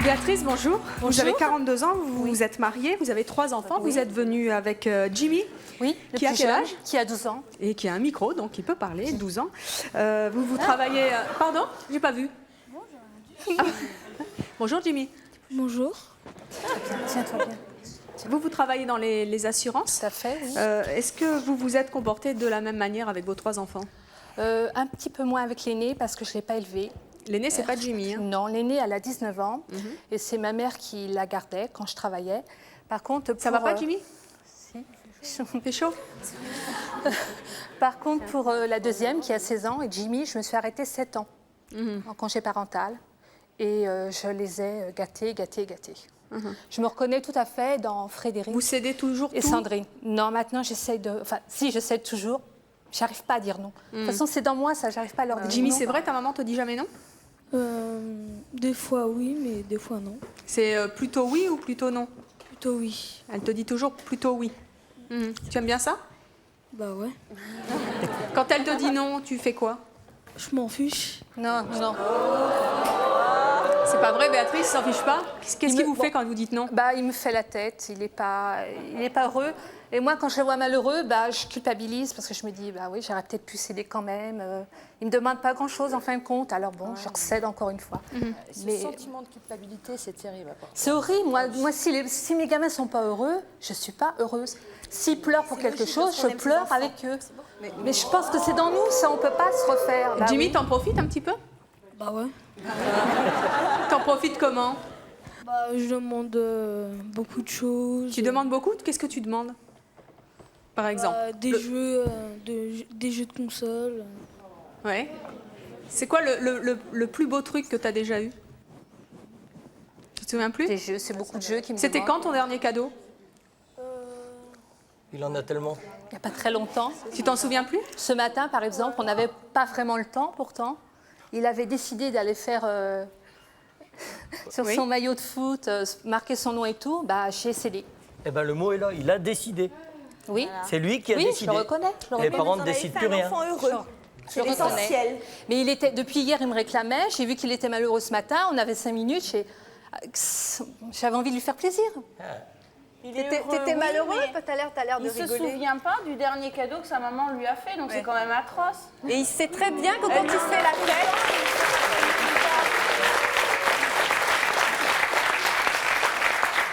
Béatrice, bonjour. Vous avez 42 ans, vous êtes mariée, vous avez 3 enfants. Vous êtes venue avec Jimmy, qui a quel âge? Qui a 12 ans. Et qui a un micro, donc il peut parler, 12 ans. Vous travaillez... Pardon? J'ai pas vu. Bonjour. Bonjour Jimmy. Bonjour. Tiens-toi bien. Vous travaillez dans les assurances? Tout à fait, oui. Est-ce que vous vous êtes comporté de la même manière avec vos 3 enfants? Un petit peu moins avec l'aîné parce que je ne l'ai pas élevé. L'aîné, c'est pas Jimmy, hein? Non, l'aîné, elle a 19 ans et c'est ma mère qui la gardait quand je travaillais. Par contre, ça va pas, Jimmy? Si. T'es chaud? Par contre, pour la deuxième qui a 16 ans et Jimmy, je me suis arrêtée 7 ans en congé parental et je les ai gâtés. Je me reconnais tout à fait dans Frédéric. Vous cédez toujours et tout? Sandrine. Non, maintenant j'essaie de... Enfin, si, je cède toujours. J'arrive pas à dire non. De toute façon, c'est dans moi, ça, j'arrive pas à leur dire Jimmy, non. c'est vrai, ta maman te dit jamais non? Des fois oui, mais des fois non. C'est plutôt oui ou plutôt non? Plutôt oui. Elle te dit toujours plutôt oui. Tu aimes bien ça? Bah ouais. Quand elle te dit non, tu fais quoi? Je m'en fiche. Non. C'est pas vrai, Béatrice, s'en fiche pas? Qu'est-ce qu'il vous fait quand vous dites non? Bah, il me fait la tête, il est pas heureux. Et moi, quand je le vois malheureux, bah, je culpabilise parce que je me dis, bah oui, j'aurais peut-être pu céder quand même. Il me demande pas grand-chose en fin de compte, alors bon, je cède encore une fois. Ce sentiment de culpabilité, c'est terrible. C'est horrible. Moi si mes gamins sont pas heureux, je suis pas heureuse. S'ils pleurent pour quelque chose, je pleure avec eux. Mais je pense que c'est dans nous, ça, on peut pas se refaire. Bah, Jimmy, oui. t'en profites un petit peu? Bah ouais. T'en profites comment? Bah, je demande beaucoup de choses. Tu demandes beaucoup? Qu'est-ce que tu demandes? Par exemple des jeux de console. Ouais. C'est quoi le plus beau truc que tu as déjà eu? Tu te souviens plus? Des jeux, c'est beaucoup de jeux qui me C'était demandent. quand ton dernier cadeau? Il en a tellement. Il n'y a pas très longtemps. Tu t'en souviens plus? Ce matin, par exemple, on n'avait pas vraiment le temps, pourtant. Il avait décidé d'aller faire sur son maillot de foot, marquer son nom et tout. Bah, j'ai cédé. Eh ben, le mot est là, il a décidé. Oui. C'est lui qui a oui, décidé. je le reconnais. Les parents ne décident plus rien. C'est l'essentiel. Mais depuis hier, il me réclamait. J'ai vu qu'il était malheureux ce matin. On avait 5 minutes. J'avais envie de lui faire plaisir. T'étais malheureux? T'as l'air de rigoler. Il se souvient pas du dernier cadeau que sa maman lui a fait, donc c'est quand même atroce. Et il sait très bien que quand tu fais la fête...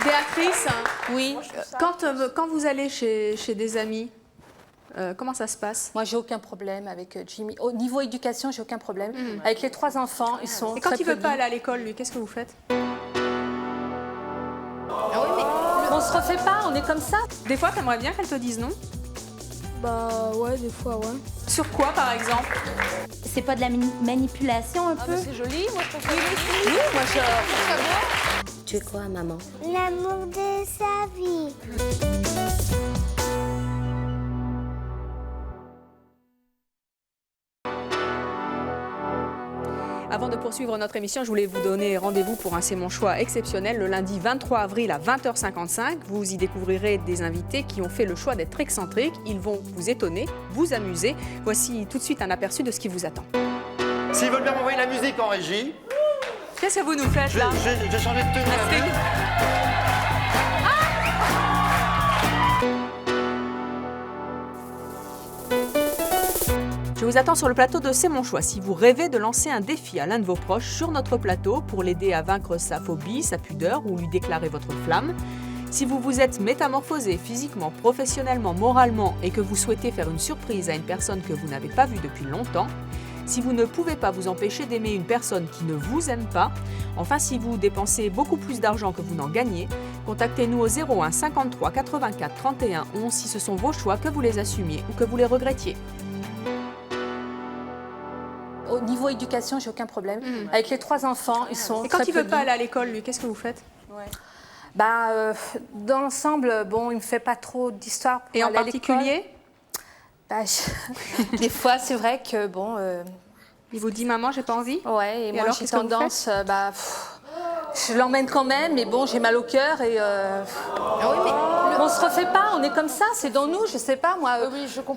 Béatrice, oui. Quand vous allez chez des amis, comment ça se passe? Moi, j'ai aucun problème avec Jimmy. Au niveau éducation, j'ai aucun problème. Avec les 3 enfants, ils sont. Et quand très il veut polis. pas aller à l'école, lui, qu'est-ce que vous faites? On se refait pas, on est comme ça. Des fois, t'aimerais bien qu'elle te dise non? Bah ouais, des fois, ouais. Sur quoi, par exemple? C'est pas de la manipulation un peu? C'est joli, moi je trouve ça Oui, moi je. Tu es quoi, maman? L'amour de sa vie. Avant de poursuivre notre émission, je voulais vous donner rendez-vous pour un C'est mon choix exceptionnel le lundi 23 avril à 20h55. Vous y découvrirez des invités qui ont fait le choix d'être excentriques. Ils vont vous étonner, vous amuser. Voici tout de suite un aperçu de ce qui vous attend. S'ils veulent bien m'envoyer la musique en régie. Qu'est-ce que vous nous faites là? Je vais changer de tenue. Je vous attends sur le plateau de C'est mon choix. Si vous rêvez de lancer un défi à l'un de vos proches sur notre plateau pour l'aider à vaincre sa phobie, sa pudeur ou lui déclarer votre flamme, si vous vous êtes métamorphosé physiquement, professionnellement, moralement et que vous souhaitez faire une surprise à une personne que vous n'avez pas vue depuis longtemps, si vous ne pouvez pas vous empêcher d'aimer une personne qui ne vous aime pas, enfin si vous dépensez beaucoup plus d'argent que vous n'en gagnez, contactez-nous au 01 53 84 31 11 si ce sont vos choix, que vous les assumiez ou que vous les regrettiez. Au niveau éducation, j'ai aucun problème. Avec les 3 enfants, ils sont. Et quand très il veut polis. pas aller à l'école, lui, qu'est-ce que vous faites? Dans l'ensemble, bon, il me fait pas trop d'histoire. Et en particulier? Des fois, c'est vrai que bon. Il vous dit maman, j'ai pas envie? Ouais. Et moi, alors, j'ai qu'est-ce que vous tendance, je l'emmène quand même, mais bon, j'ai mal au cœur et. On se refait pas, on est comme ça, c'est dans nous, je sais pas moi.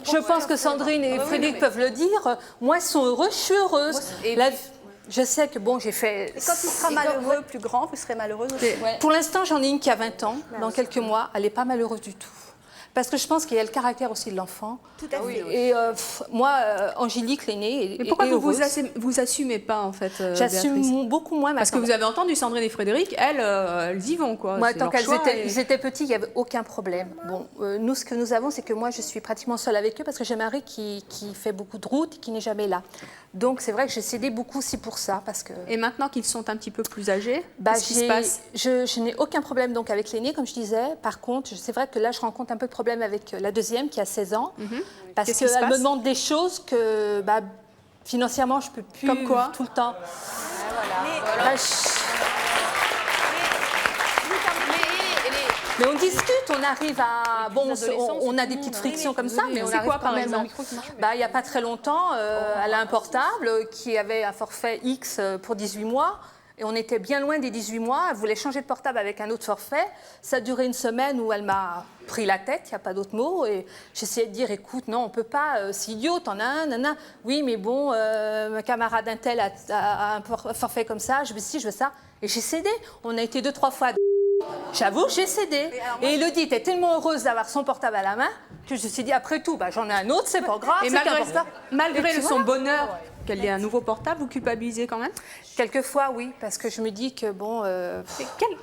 Je pense que Sandrine et Frédéric peuvent le dire. Moi, ils sont heureux, je suis heureuse. Je sais que bon, j'ai fait. Et quand tu seras malheureux, plus grand, vous serez malheureuse aussi. Pour l'instant, j'en ai une qui a 20 ans. Dans quelques mois, elle n'est pas malheureuse du tout. Parce que je pense qu'il y a le caractère aussi de l'enfant. Tout à fait. Et moi, Angélique, l'aînée, Mais pourquoi vous assumez pas en fait? J'assume beaucoup moins. Parce que vous avez entendu Sandrine et Frédéric, elles y vont quoi. Moi, tant qu'ils étaient petits, il n'y avait aucun problème. Bon, nous, ce que nous avons, c'est que moi, je suis pratiquement seule avec eux parce que j'ai un mari qui fait beaucoup de routes et qui n'est jamais là. Donc, c'est vrai que j'ai cédé beaucoup aussi pour ça. Parce que... Et maintenant qu'ils sont un petit peu plus âgés, qu'est-ce qui se passe? Je n'ai aucun problème donc avec l'aîné, comme je disais. Par contre, c'est vrai que là, je rencontre un peu de problème avec la deuxième qui a 16 ans. Parce qu'elle me demande des choses que financièrement, je ne peux plus. Comme quoi? Tout le temps. Mais on discute, on arrive à... Bon, on a des petites frictions comme ça, mais on arrive quoi, quand par même... exemple? Il n'y a pas très longtemps, elle a un portable qui avait un forfait X pour 18 mois. Et on était bien loin des 18 mois. Elle voulait changer de portable avec un autre forfait. Ça a duré une semaine où elle m'a pris la tête, il n'y a pas d'autre mot. Et j'essayais de dire, écoute, non, on ne peut pas, c'est idiot, t'en as un, nana. Oui, mais bon, ma camarade Intel a un forfait comme ça, je veux ci, je veux ça. Et j'ai cédé. On a été 2-3 fois... J'avoue, j'ai cédé. Et Elodie était tellement heureuse d'avoir son portable à la main que je me suis dit, après tout, j'en ai un autre, c'est pas grave. Et malgré son bonheur qu'elle ait un nouveau portable, vous culpabilisez quand même? Quelquefois, oui, parce que je me dis que bon...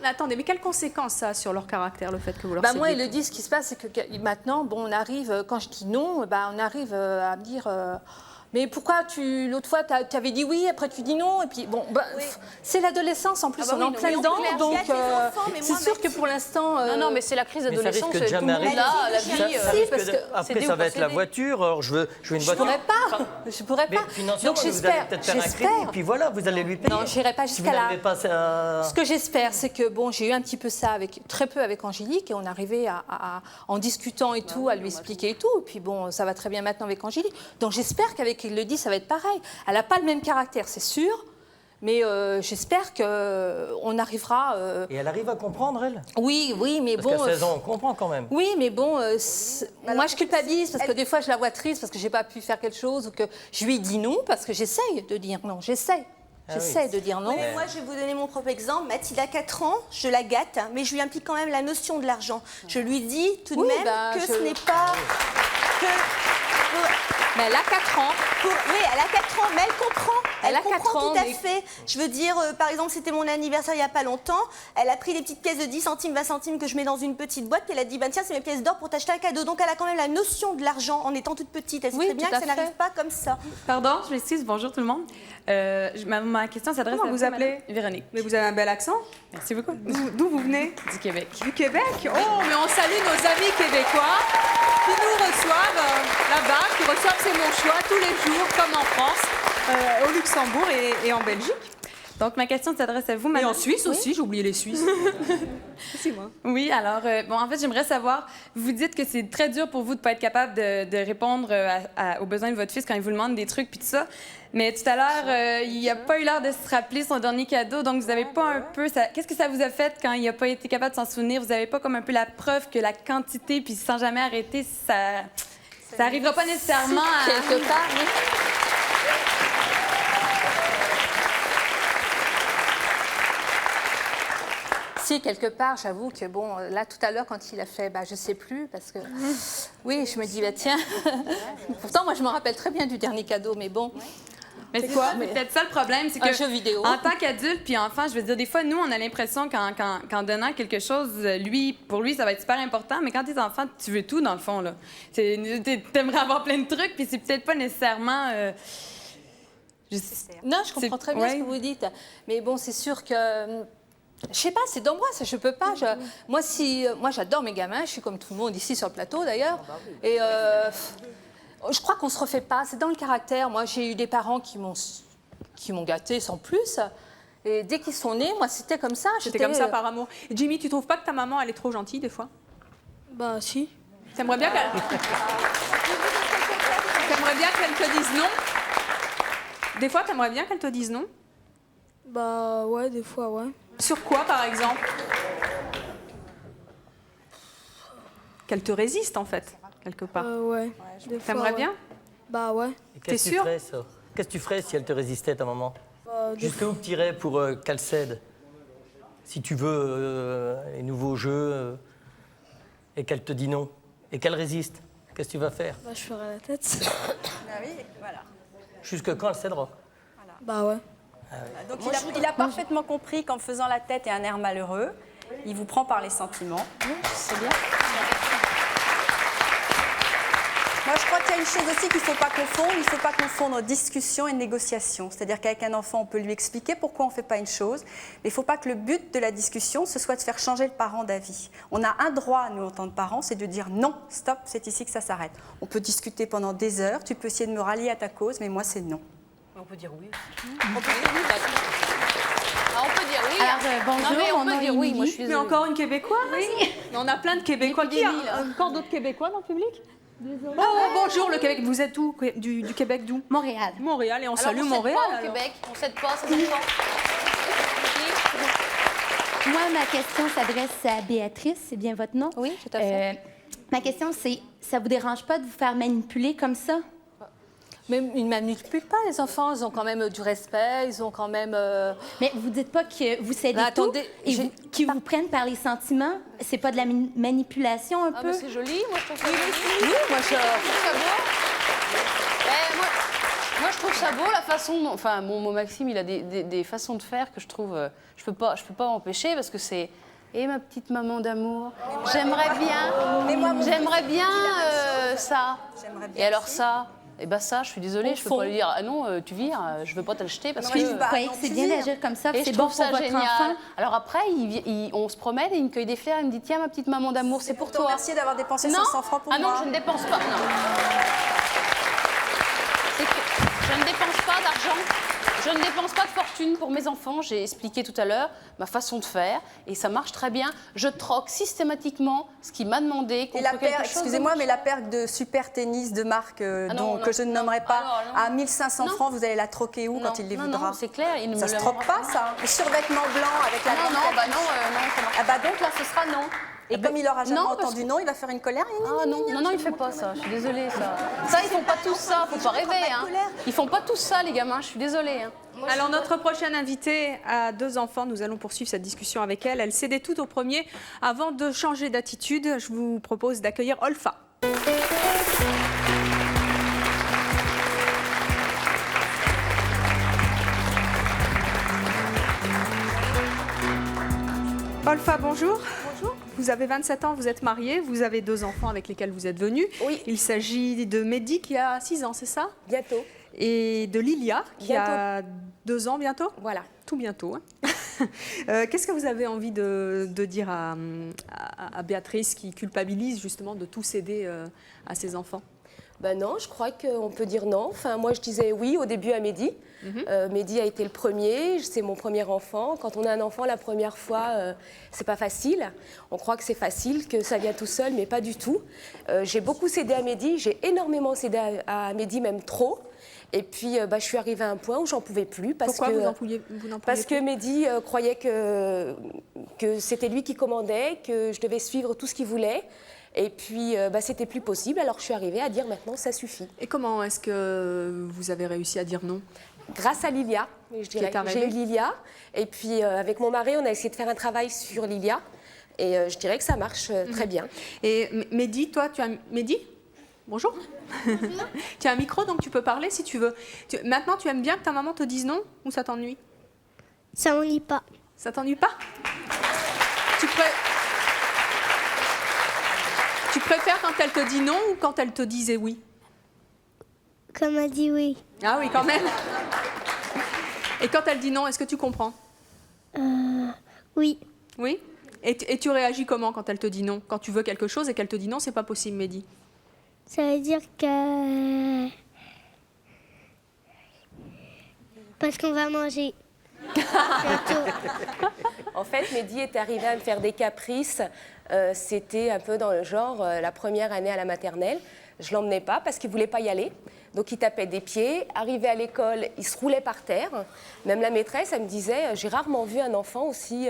Attendez, mais quelles conséquences ça a sur leur caractère, le fait que vous leur cédiez? Moi, Elodie, ce qui se passe, c'est que maintenant, bon, on arrive, quand je dis non, on arrive à me dire... Mais pourquoi l'autre fois, tu avais dit oui, après tu dis non, et puis bon, c'est l'adolescence en plus, on est en plein dedans, donc c'est sûr que pour l'instant... Non, mais c'est la crise d'adolescence, tout le monde là, la vie... Après, ça va être la voiture, alors je veux une voiture... Je pourrais pas. Financièrement, vous allez peut-être faire un crédit, puis voilà, vous allez lui payer. Non, je n'irai pas jusqu'à là. Ce que j'espère, c'est que bon, j'ai eu un petit peu ça, très peu avec Angélique, et on arrivait en discutant et tout, à lui expliquer et tout, et puis bon, ça va très bien maintenant avec Angélique. Donc j'espère qu'avec Elodie, ça va être pareil. Elle n'a pas le même caractère, c'est sûr, Mais j'espère qu'on arrivera... Et elle arrive à comprendre, elle? Oui, mais Parce bon... qu'à 16 ans, on comprend quand même. Oui, mais bon, moi je culpabilise parce que des fois je la vois triste parce que j'ai pas pu faire quelque chose ou que je lui dis non parce que j'essaye de dire non, j'essaie de dire non. Mais moi, je vais vous donner mon propre exemple. Mathilde a 4 ans, je la gâte, mais je lui implique quand même la notion de l'argent. Je lui dis tout de même que ce n'est pas... Mais elle a 4 ans. Oui, elle a 4 ans, mais elle comprend. Elle a comprend 4 ans, tout à mais- fait. Je veux dire, par exemple, c'était mon anniversaire il n'y a pas longtemps. Elle a pris des petites pièces de 10 centimes, 20 centimes que je mets dans une petite boîte. Puis elle a dit, bah, tiens, c'est mes pièces d'or pour t'acheter un cadeau. Donc elle a quand même la notion de l'argent en étant toute petite. Elle sait très bien tout que à ça fait. n'arrive pas comme ça. Pardon, je m'excuse. Bonjour tout le monde. Ma question s'adresse à Comment vous appelez? Véronique. Mais vous avez un bel accent. Merci beaucoup. D'où vous venez? Du Québec. Du Québec? Oh, mais on salue nos amis québécois qui nous reçoivent là-bas, qui reçoivent C'est mon choix tous les jours, comme en France, au Luxembourg et en Belgique. Donc, ma question s'adresse à vous, Et madame. en Suisse Oui. aussi, j'ai oublié les Suisses. C'est moi. Oui, alors, bon, en fait, j'aimerais savoir, vous dites que c'est très dur pour vous de ne pas être capable de répondre aux besoins de votre fils quand il vous demande des trucs puis tout ça. Mais tout à l'heure, il n'a pas eu l'air de se rappeler son dernier cadeau, donc vous n'avez pas un peu... Qu'est-ce que ça vous a fait quand il n'a pas été capable de s'en souvenir? Vous n'avez pas comme un peu la preuve que la quantité, puis sans jamais arrêter, ça n'arrivera pas nécessairement à... Quelque part, oui. Si, quelque part, j'avoue que bon, là tout à l'heure quand il a fait, bah je sais plus parce que oui, je me dis bah tiens. Pourtant moi je me rappelle très bien du dernier cadeau, mais bon. Mais c'est quoi? Peut-être ça le problème, c'est que Un jeu vidéo. en tant qu'adulte puis enfant, je veux dire, des fois, nous, on a l'impression qu'en donnant quelque chose, pour lui, ça va être super important, mais quand t'es enfant, tu veux tout, dans le fond, là. T'aimerais avoir plein de trucs, puis c'est peut-être pas nécessairement... Non, je comprends très bien ce que vous dites, mais bon, c'est sûr que... Je sais pas, c'est dans moi, ça, je peux pas. Moi, j'adore mes gamins, je suis comme tout le monde ici sur le plateau d'ailleurs. Et je crois qu'on se refait pas, c'est dans le caractère. Moi, j'ai eu des parents qui m'ont gâtée sans plus. Et dès qu'ils sont nés, moi, c'était comme ça. C'était comme ça par amour. Et Jimmy, tu trouves pas que ta maman, elle est trop gentille des fois? Bah si. T'aimerais bien qu'elle te dise non? Des fois, t'aimerais bien qu'elle te dise non? Bah ouais, des fois ouais. Sur quoi, par exemple? Qu'elle te résiste, en fait, quelque part. Ouais. Des fois, T'aimerais ouais. bien? Bah ouais. Qu'est-ce que tu ferais, ça? Qu'est-ce que tu ferais si elle te résistait, ta maman? Jusqu'où tu irais pour qu'elle cède? Si tu veux les nouveaux jeux et qu'elle te dit non, et qu'elle résiste, qu'est-ce que tu vas faire? Bah je ferais la tête. Ah oui, voilà. Jusque quand elle cédera? Bah ouais. Donc il a parfaitement compris qu'en faisant la tête et un air malheureux, il vous prend par les sentiments. C'est bien. Moi, je crois qu'il y a une chose aussi qu'il ne faut pas confondre. Il ne faut pas confondre discussion et négociation. C'est-à-dire qu'avec un enfant, on peut lui expliquer pourquoi on ne fait pas une chose. Mais il ne faut pas que le but de la discussion, ce soit de faire changer le parent d'avis. On a un droit, nous, en tant que parents, c'est de dire non, stop, c'est ici que ça s'arrête. On peut discuter pendant des heures. Tu peux essayer de me rallier à ta cause, mais moi, c'est non. On peut dire oui. On peut dire oui. On peut dire oui. Alors, bonjour, non, mais on mon peut nom dire est oui. Émilie. Moi, je suis Mais désolée. encore une Québécoise? Oui. Mais on a plein de Québécois. Qui a encore d'autres Québécois dans le public? Oh, bonjour, le Québec. Vous êtes où? Du Québec d'où? Montréal. Montréal, et on Alors, salue on Montréal. Pas au alors. Québec. On s'aide pas, ça s'aide pas. Moi, ma question s'adresse à Béatrice, c'est bien votre nom? Oui, tout à fait. Ma question, c'est, ça vous dérange pas de vous faire manipuler comme ça? Mais ils ne manipulent pas, les enfants. Ils ont quand même du respect. Ils ont quand même... Mais vous dites pas que vous cédez Mais tout attendez, et qu'ils vous prennent par les sentiments? C'est pas de la manipulation un Ah, peu? mais c'est joli. Moi, je trouve ça joli. Oui, moi, je trouve ça beau. Moi, je trouve ça beau, la façon dont... Enfin, mon Maxime, il a des façons de faire que je trouve... je peux pas empêcher parce que c'est... Et ma petite maman d'amour, j'aimerais bien ça. Et alors ça, et ben ça, je suis désolée, je peux pas lui dire ah non, tu vires, je veux pas te l'acheter parce que. Vous croyez que c'est bien d'agir comme ça, Et c'est je bon trouve pour ça votre génial. enfant? Alors après, on se promène et il me cueille des fleurs, il me dit tiens ma petite maman d'amour, c'est pour toi. Merci d'avoir dépensé Non. 500 francs pour ah moi. non, je ne dépense pas. Non. Je ne dépense pas d'argent Je ne dépense pas de fortune pour mes enfants, j'ai expliqué tout à l'heure ma façon de faire et ça marche très bien. Je troque systématiquement ce qu'il m'a demandé contre quelque chose. Excusez-moi, mais la paire de super tennis de marque que je ne nommerai pas à 1500 francs, vous allez la troquer où quand il les voudra? Non, c'est clair. Il ne ça me se le troque pas, ça. Le survêtement blanc avec la grande non, capuche. Ah bah donc là, ce sera non. Et comme il n'aura jamais entendu non, il va faire une colère. Ah non, il fait pas ça, je suis désolée. Ça, ils font pas tous ça, faut pas rêver. Hein. Ils font pas tous ça, les gamins, je suis désolée. Hein. Alors notre prochaine invitée a 2 enfants, nous allons poursuivre cette discussion avec elle. Elle cédait tout au premier. Avant de changer d'attitude, je vous propose d'accueillir Olfa. Olfa, bonjour. Bonjour. Vous avez 27 ans, vous êtes mariée, vous avez 2 enfants avec lesquels vous êtes venue. Oui. Il s'agit de Mehdi qui a 6 ans, c'est ça? Bientôt. Et de Lilia qui a 2 ans bientôt. Voilà. Tout bientôt. Hein. Qu'est-ce que vous avez envie de dire à Béatrice qui culpabilise justement de tout céder à ses enfants? Ben non, je crois qu'on peut dire non. Enfin, moi, je disais oui au début à Mehdi. Mehdi a été le premier, c'est mon premier enfant. Quand on a un enfant la première fois, c'est pas facile. On croit que c'est facile, que ça vient tout seul, mais pas du tout. J'ai beaucoup cédé à Mehdi, j'ai énormément cédé à Mehdi, même trop. Et puis, je suis arrivée à un point où j'en pouvais plus. Pourquoi vous n'en pouviez Parce que Mehdi croyait que c'était lui qui commandait, que je devais suivre tout ce qu'il voulait. Et puis, c'était plus possible. Alors, je suis arrivée à dire maintenant, ça suffit. Et comment est-ce que vous avez réussi à dire non? Grâce à Lilia, je dirais. J'ai eu Lilia. Et puis, avec mon mari, on a essayé de faire un travail sur Lilia. Et je dirais que ça marche très bien. Et Mehdi, toi, tu as... Mehdi? Bonjour. Tu as un micro, donc tu peux parler si tu veux. Maintenant, tu aimes bien que ta maman te dise non ou ça t'ennuie? Ça m'ennuie pas. Ça t'ennuie pas? Tu préfères quand elle te dit non ou quand elle te disait oui? Comme elle dit oui. Ah oui, quand même. Et quand elle dit non, est-ce que tu comprends? Oui. Oui? Et tu réagis comment quand elle te dit non? Quand tu veux quelque chose et qu'elle te dit non, c'est pas possible, Mehdi. Ça veut dire que... Parce qu'on va manger. En fait, Mehdi est arrivé à me faire des caprices. C'était un peu dans le genre, la première année à la maternelle. Je ne l'emmenais pas parce qu'il ne voulait pas y aller. Donc, il tapait des pieds. Arrivé à l'école, il se roulait par terre. Même la maîtresse, elle me disait, j'ai rarement vu un enfant aussi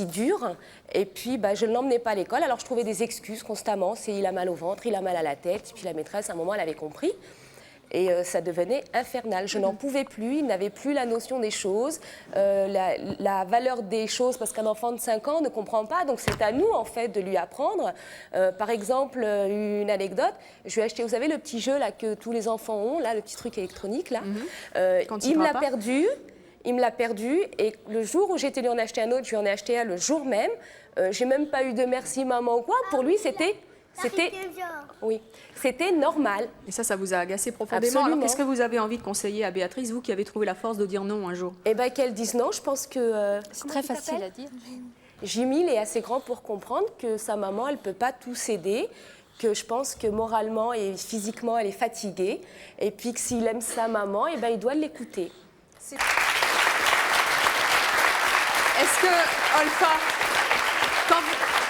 dur. Et puis, je ne l'emmenais pas à l'école. Alors, je trouvais des excuses constamment. C'est il a mal au ventre, il a mal à la tête. Et puis, la maîtresse, à un moment, elle avait compris. Et ça devenait infernal. Je n'en pouvais plus, il n'avait plus la notion des choses, la valeur des choses, parce qu'un enfant de 5 ans ne comprend pas, donc c'est à nous, en fait, de lui apprendre. Par exemple, une anecdote, je lui ai acheté, vous savez, le petit jeu là, que tous les enfants ont, là, le petit truc électronique, là. Il me l'a perdu. Il me l'a perdu, et le jour où j'étais lui en acheter un autre, je lui en ai acheté un le jour même. J'ai même pas eu de merci maman ou quoi. Pour lui, c'était normal. Et ça vous a agacé profondément. Absolument. Alors, qu'est-ce que vous avez envie de conseiller à Béatrice, vous qui avez trouvé la force de dire non un jour? Eh bien, qu'elle dise non, je pense que... c'est très facile à dire. Jimmy, il est assez grand pour comprendre que sa maman, elle ne peut pas tout céder, que je pense que moralement et physiquement, elle est fatiguée, et puis que s'il aime sa maman, eh ben, il doit l'écouter. Est-ce que, Olfa,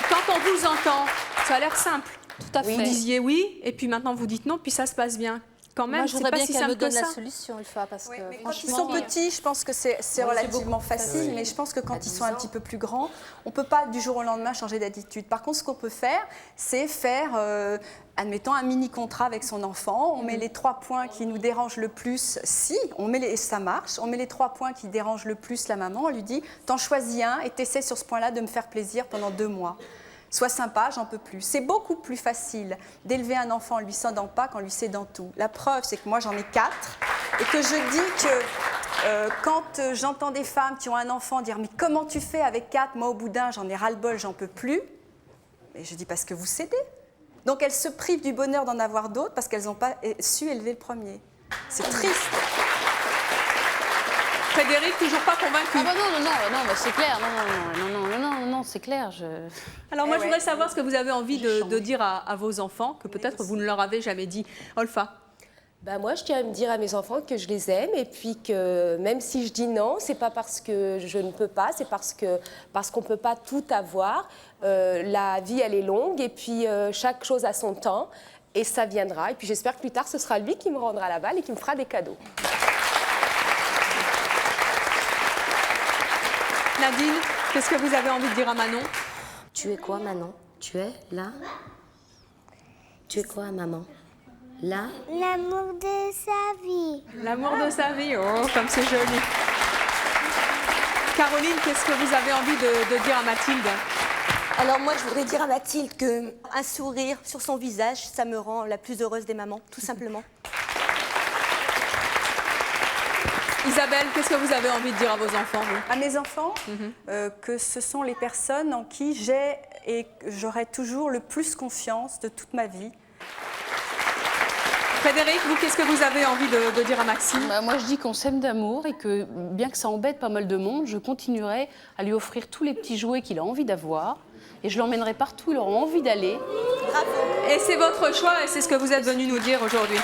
quand on vous entend, ça a l'air simple. Tout à fait. Vous disiez oui, et puis maintenant vous dites non, puis ça se passe bien. Quand même, Moi, je voudrais bien si qu'elle me simple que donne la ça. solution, Ulfa, parce que Quand ils sont petits, je pense que c'est relativement facile, mais je pense que quand ils sont un petit peu plus grands, on ne peut pas du jour au lendemain changer d'attitude. Par contre, ce qu'on peut faire, c'est faire, admettons, un mini-contrat avec son enfant. On met les 3 points qui nous dérangent le plus, ça marche. On met les 3 points qui dérangent le plus la maman, on lui dit, t'en choisis un et t'essaies sur ce point-là de me faire plaisir pendant 2 mois. Sois sympa, j'en peux plus. C'est beaucoup plus facile d'élever un enfant en lui cédant pas qu'en lui cédant tout. La preuve, c'est que moi, j'en ai 4 et que je dis que quand j'entends des femmes qui ont un enfant dire « Mais comment tu fais avec 4 ? Moi, au bout d'un, j'en ai ras-le-bol, j'en peux plus. » Et je dis « Parce que vous cédez. » Donc, elles se privent du bonheur d'en avoir d'autres parce qu'elles n'ont pas su élever le premier. C'est triste. Frédéric, toujours pas convaincu. Ah bah non, mais c'est clair, non, c'est clair. Alors moi, je voudrais savoir ce que vous avez envie de dire à vos enfants, que peut-être vous ne leur avez jamais dit. Olfa. Bah moi, je tiens à me dire à mes enfants que je les aime et puis que même si je dis non, c'est pas parce que je ne peux pas, c'est parce qu'on peut pas tout avoir. La vie, elle est longue et puis chaque chose a son temps et ça viendra. Et puis j'espère que plus tard, ce sera lui qui me rendra la balle et qui me fera des cadeaux. Nadine, qu'est-ce que vous avez envie de dire à Manon? Tu es quoi, Manon? Tu es là? Tu es quoi, maman? Là? L'amour de sa vie. L'amour de sa vie, oh, comme c'est joli. Caroline, qu'est-ce que vous avez envie de dire à Mathilde? Alors moi, je voudrais dire à Mathilde qu'un sourire sur son visage, ça me rend la plus heureuse des mamans, tout simplement. Isabelle, qu'est-ce que vous avez envie de dire à vos enfants, vous? À mes enfants, que ce sont les personnes en qui j'ai et j'aurai toujours le plus confiance de toute ma vie. Frédéric, vous, qu'est-ce que vous avez envie de dire à Maxime? Bah, moi, je dis qu'on s'aime d'amour et que, bien que ça embête pas mal de monde, je continuerai à lui offrir tous les petits jouets qu'il a envie d'avoir et je l'emmènerai partout où il aura envie d'aller. Bravo. Et c'est votre choix et c'est ce que vous êtes venu nous dire aujourd'hui.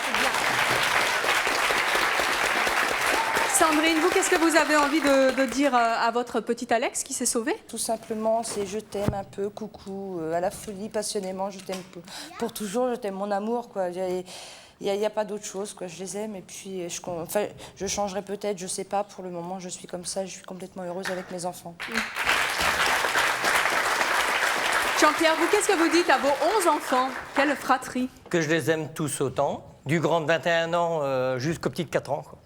Sandrine, vous, qu'est-ce que vous avez envie de dire à votre petit Alex qui s'est sauvé? Tout simplement, c'est je t'aime un peu, coucou, à la folie, passionnément, je t'aime pour toujours, je t'aime mon amour, quoi. Il n'y a pas d'autre chose, quoi. Je les aime et puis je changerai peut-être, je sais pas. Pour le moment, je suis comme ça, je suis complètement heureuse avec mes enfants. Jean-Pierre, vous, qu'est-ce que vous dites à vos 11 enfants? Quelle fratrie! Que je les aime tous autant, du grand de 21 ans jusqu'au petit de 4 ans. Quoi.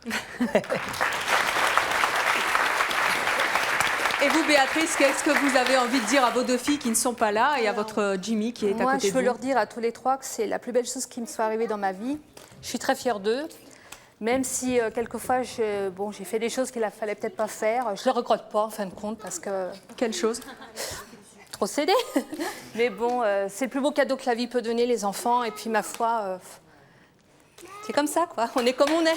Et vous, Béatrice, qu'est-ce que vous avez envie de dire à vos deux filles qui ne sont pas là et à votre Jimmy qui est à côté de vous? Moi, je veux leur dire à tous les trois que c'est la plus belle chose qui me soit arrivée dans ma vie. Je suis très fière d'eux, même si quelquefois, j'ai fait des choses qu'il ne fallait peut-être pas faire. Je ne le regrette pas, en fin de compte, parce que... Quelle chose? Trop cédé. Mais bon, c'est le plus beau cadeau que la vie peut donner, les enfants. Et puis, ma foi, c'est comme ça, quoi. On est comme on est.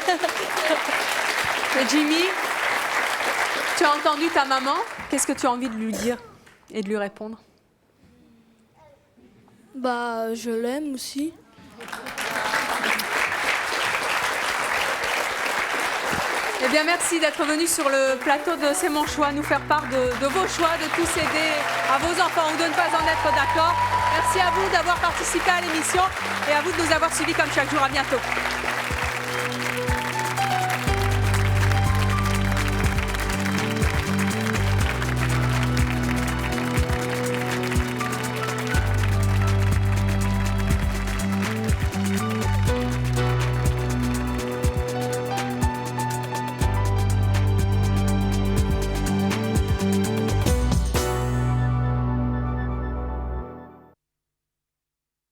Et Jimmy, tu as entendu ta maman? Qu'est-ce que tu as envie de lui dire et de lui répondre? Bah, je l'aime aussi. Eh bien, merci d'être venu sur le plateau de C'est mon choix, nous faire part de vos choix, de tous aider à vos enfants ou de ne pas en être d'accord. Merci à vous d'avoir participé à l'émission et à vous de nous avoir suivis comme chaque jour. À bientôt.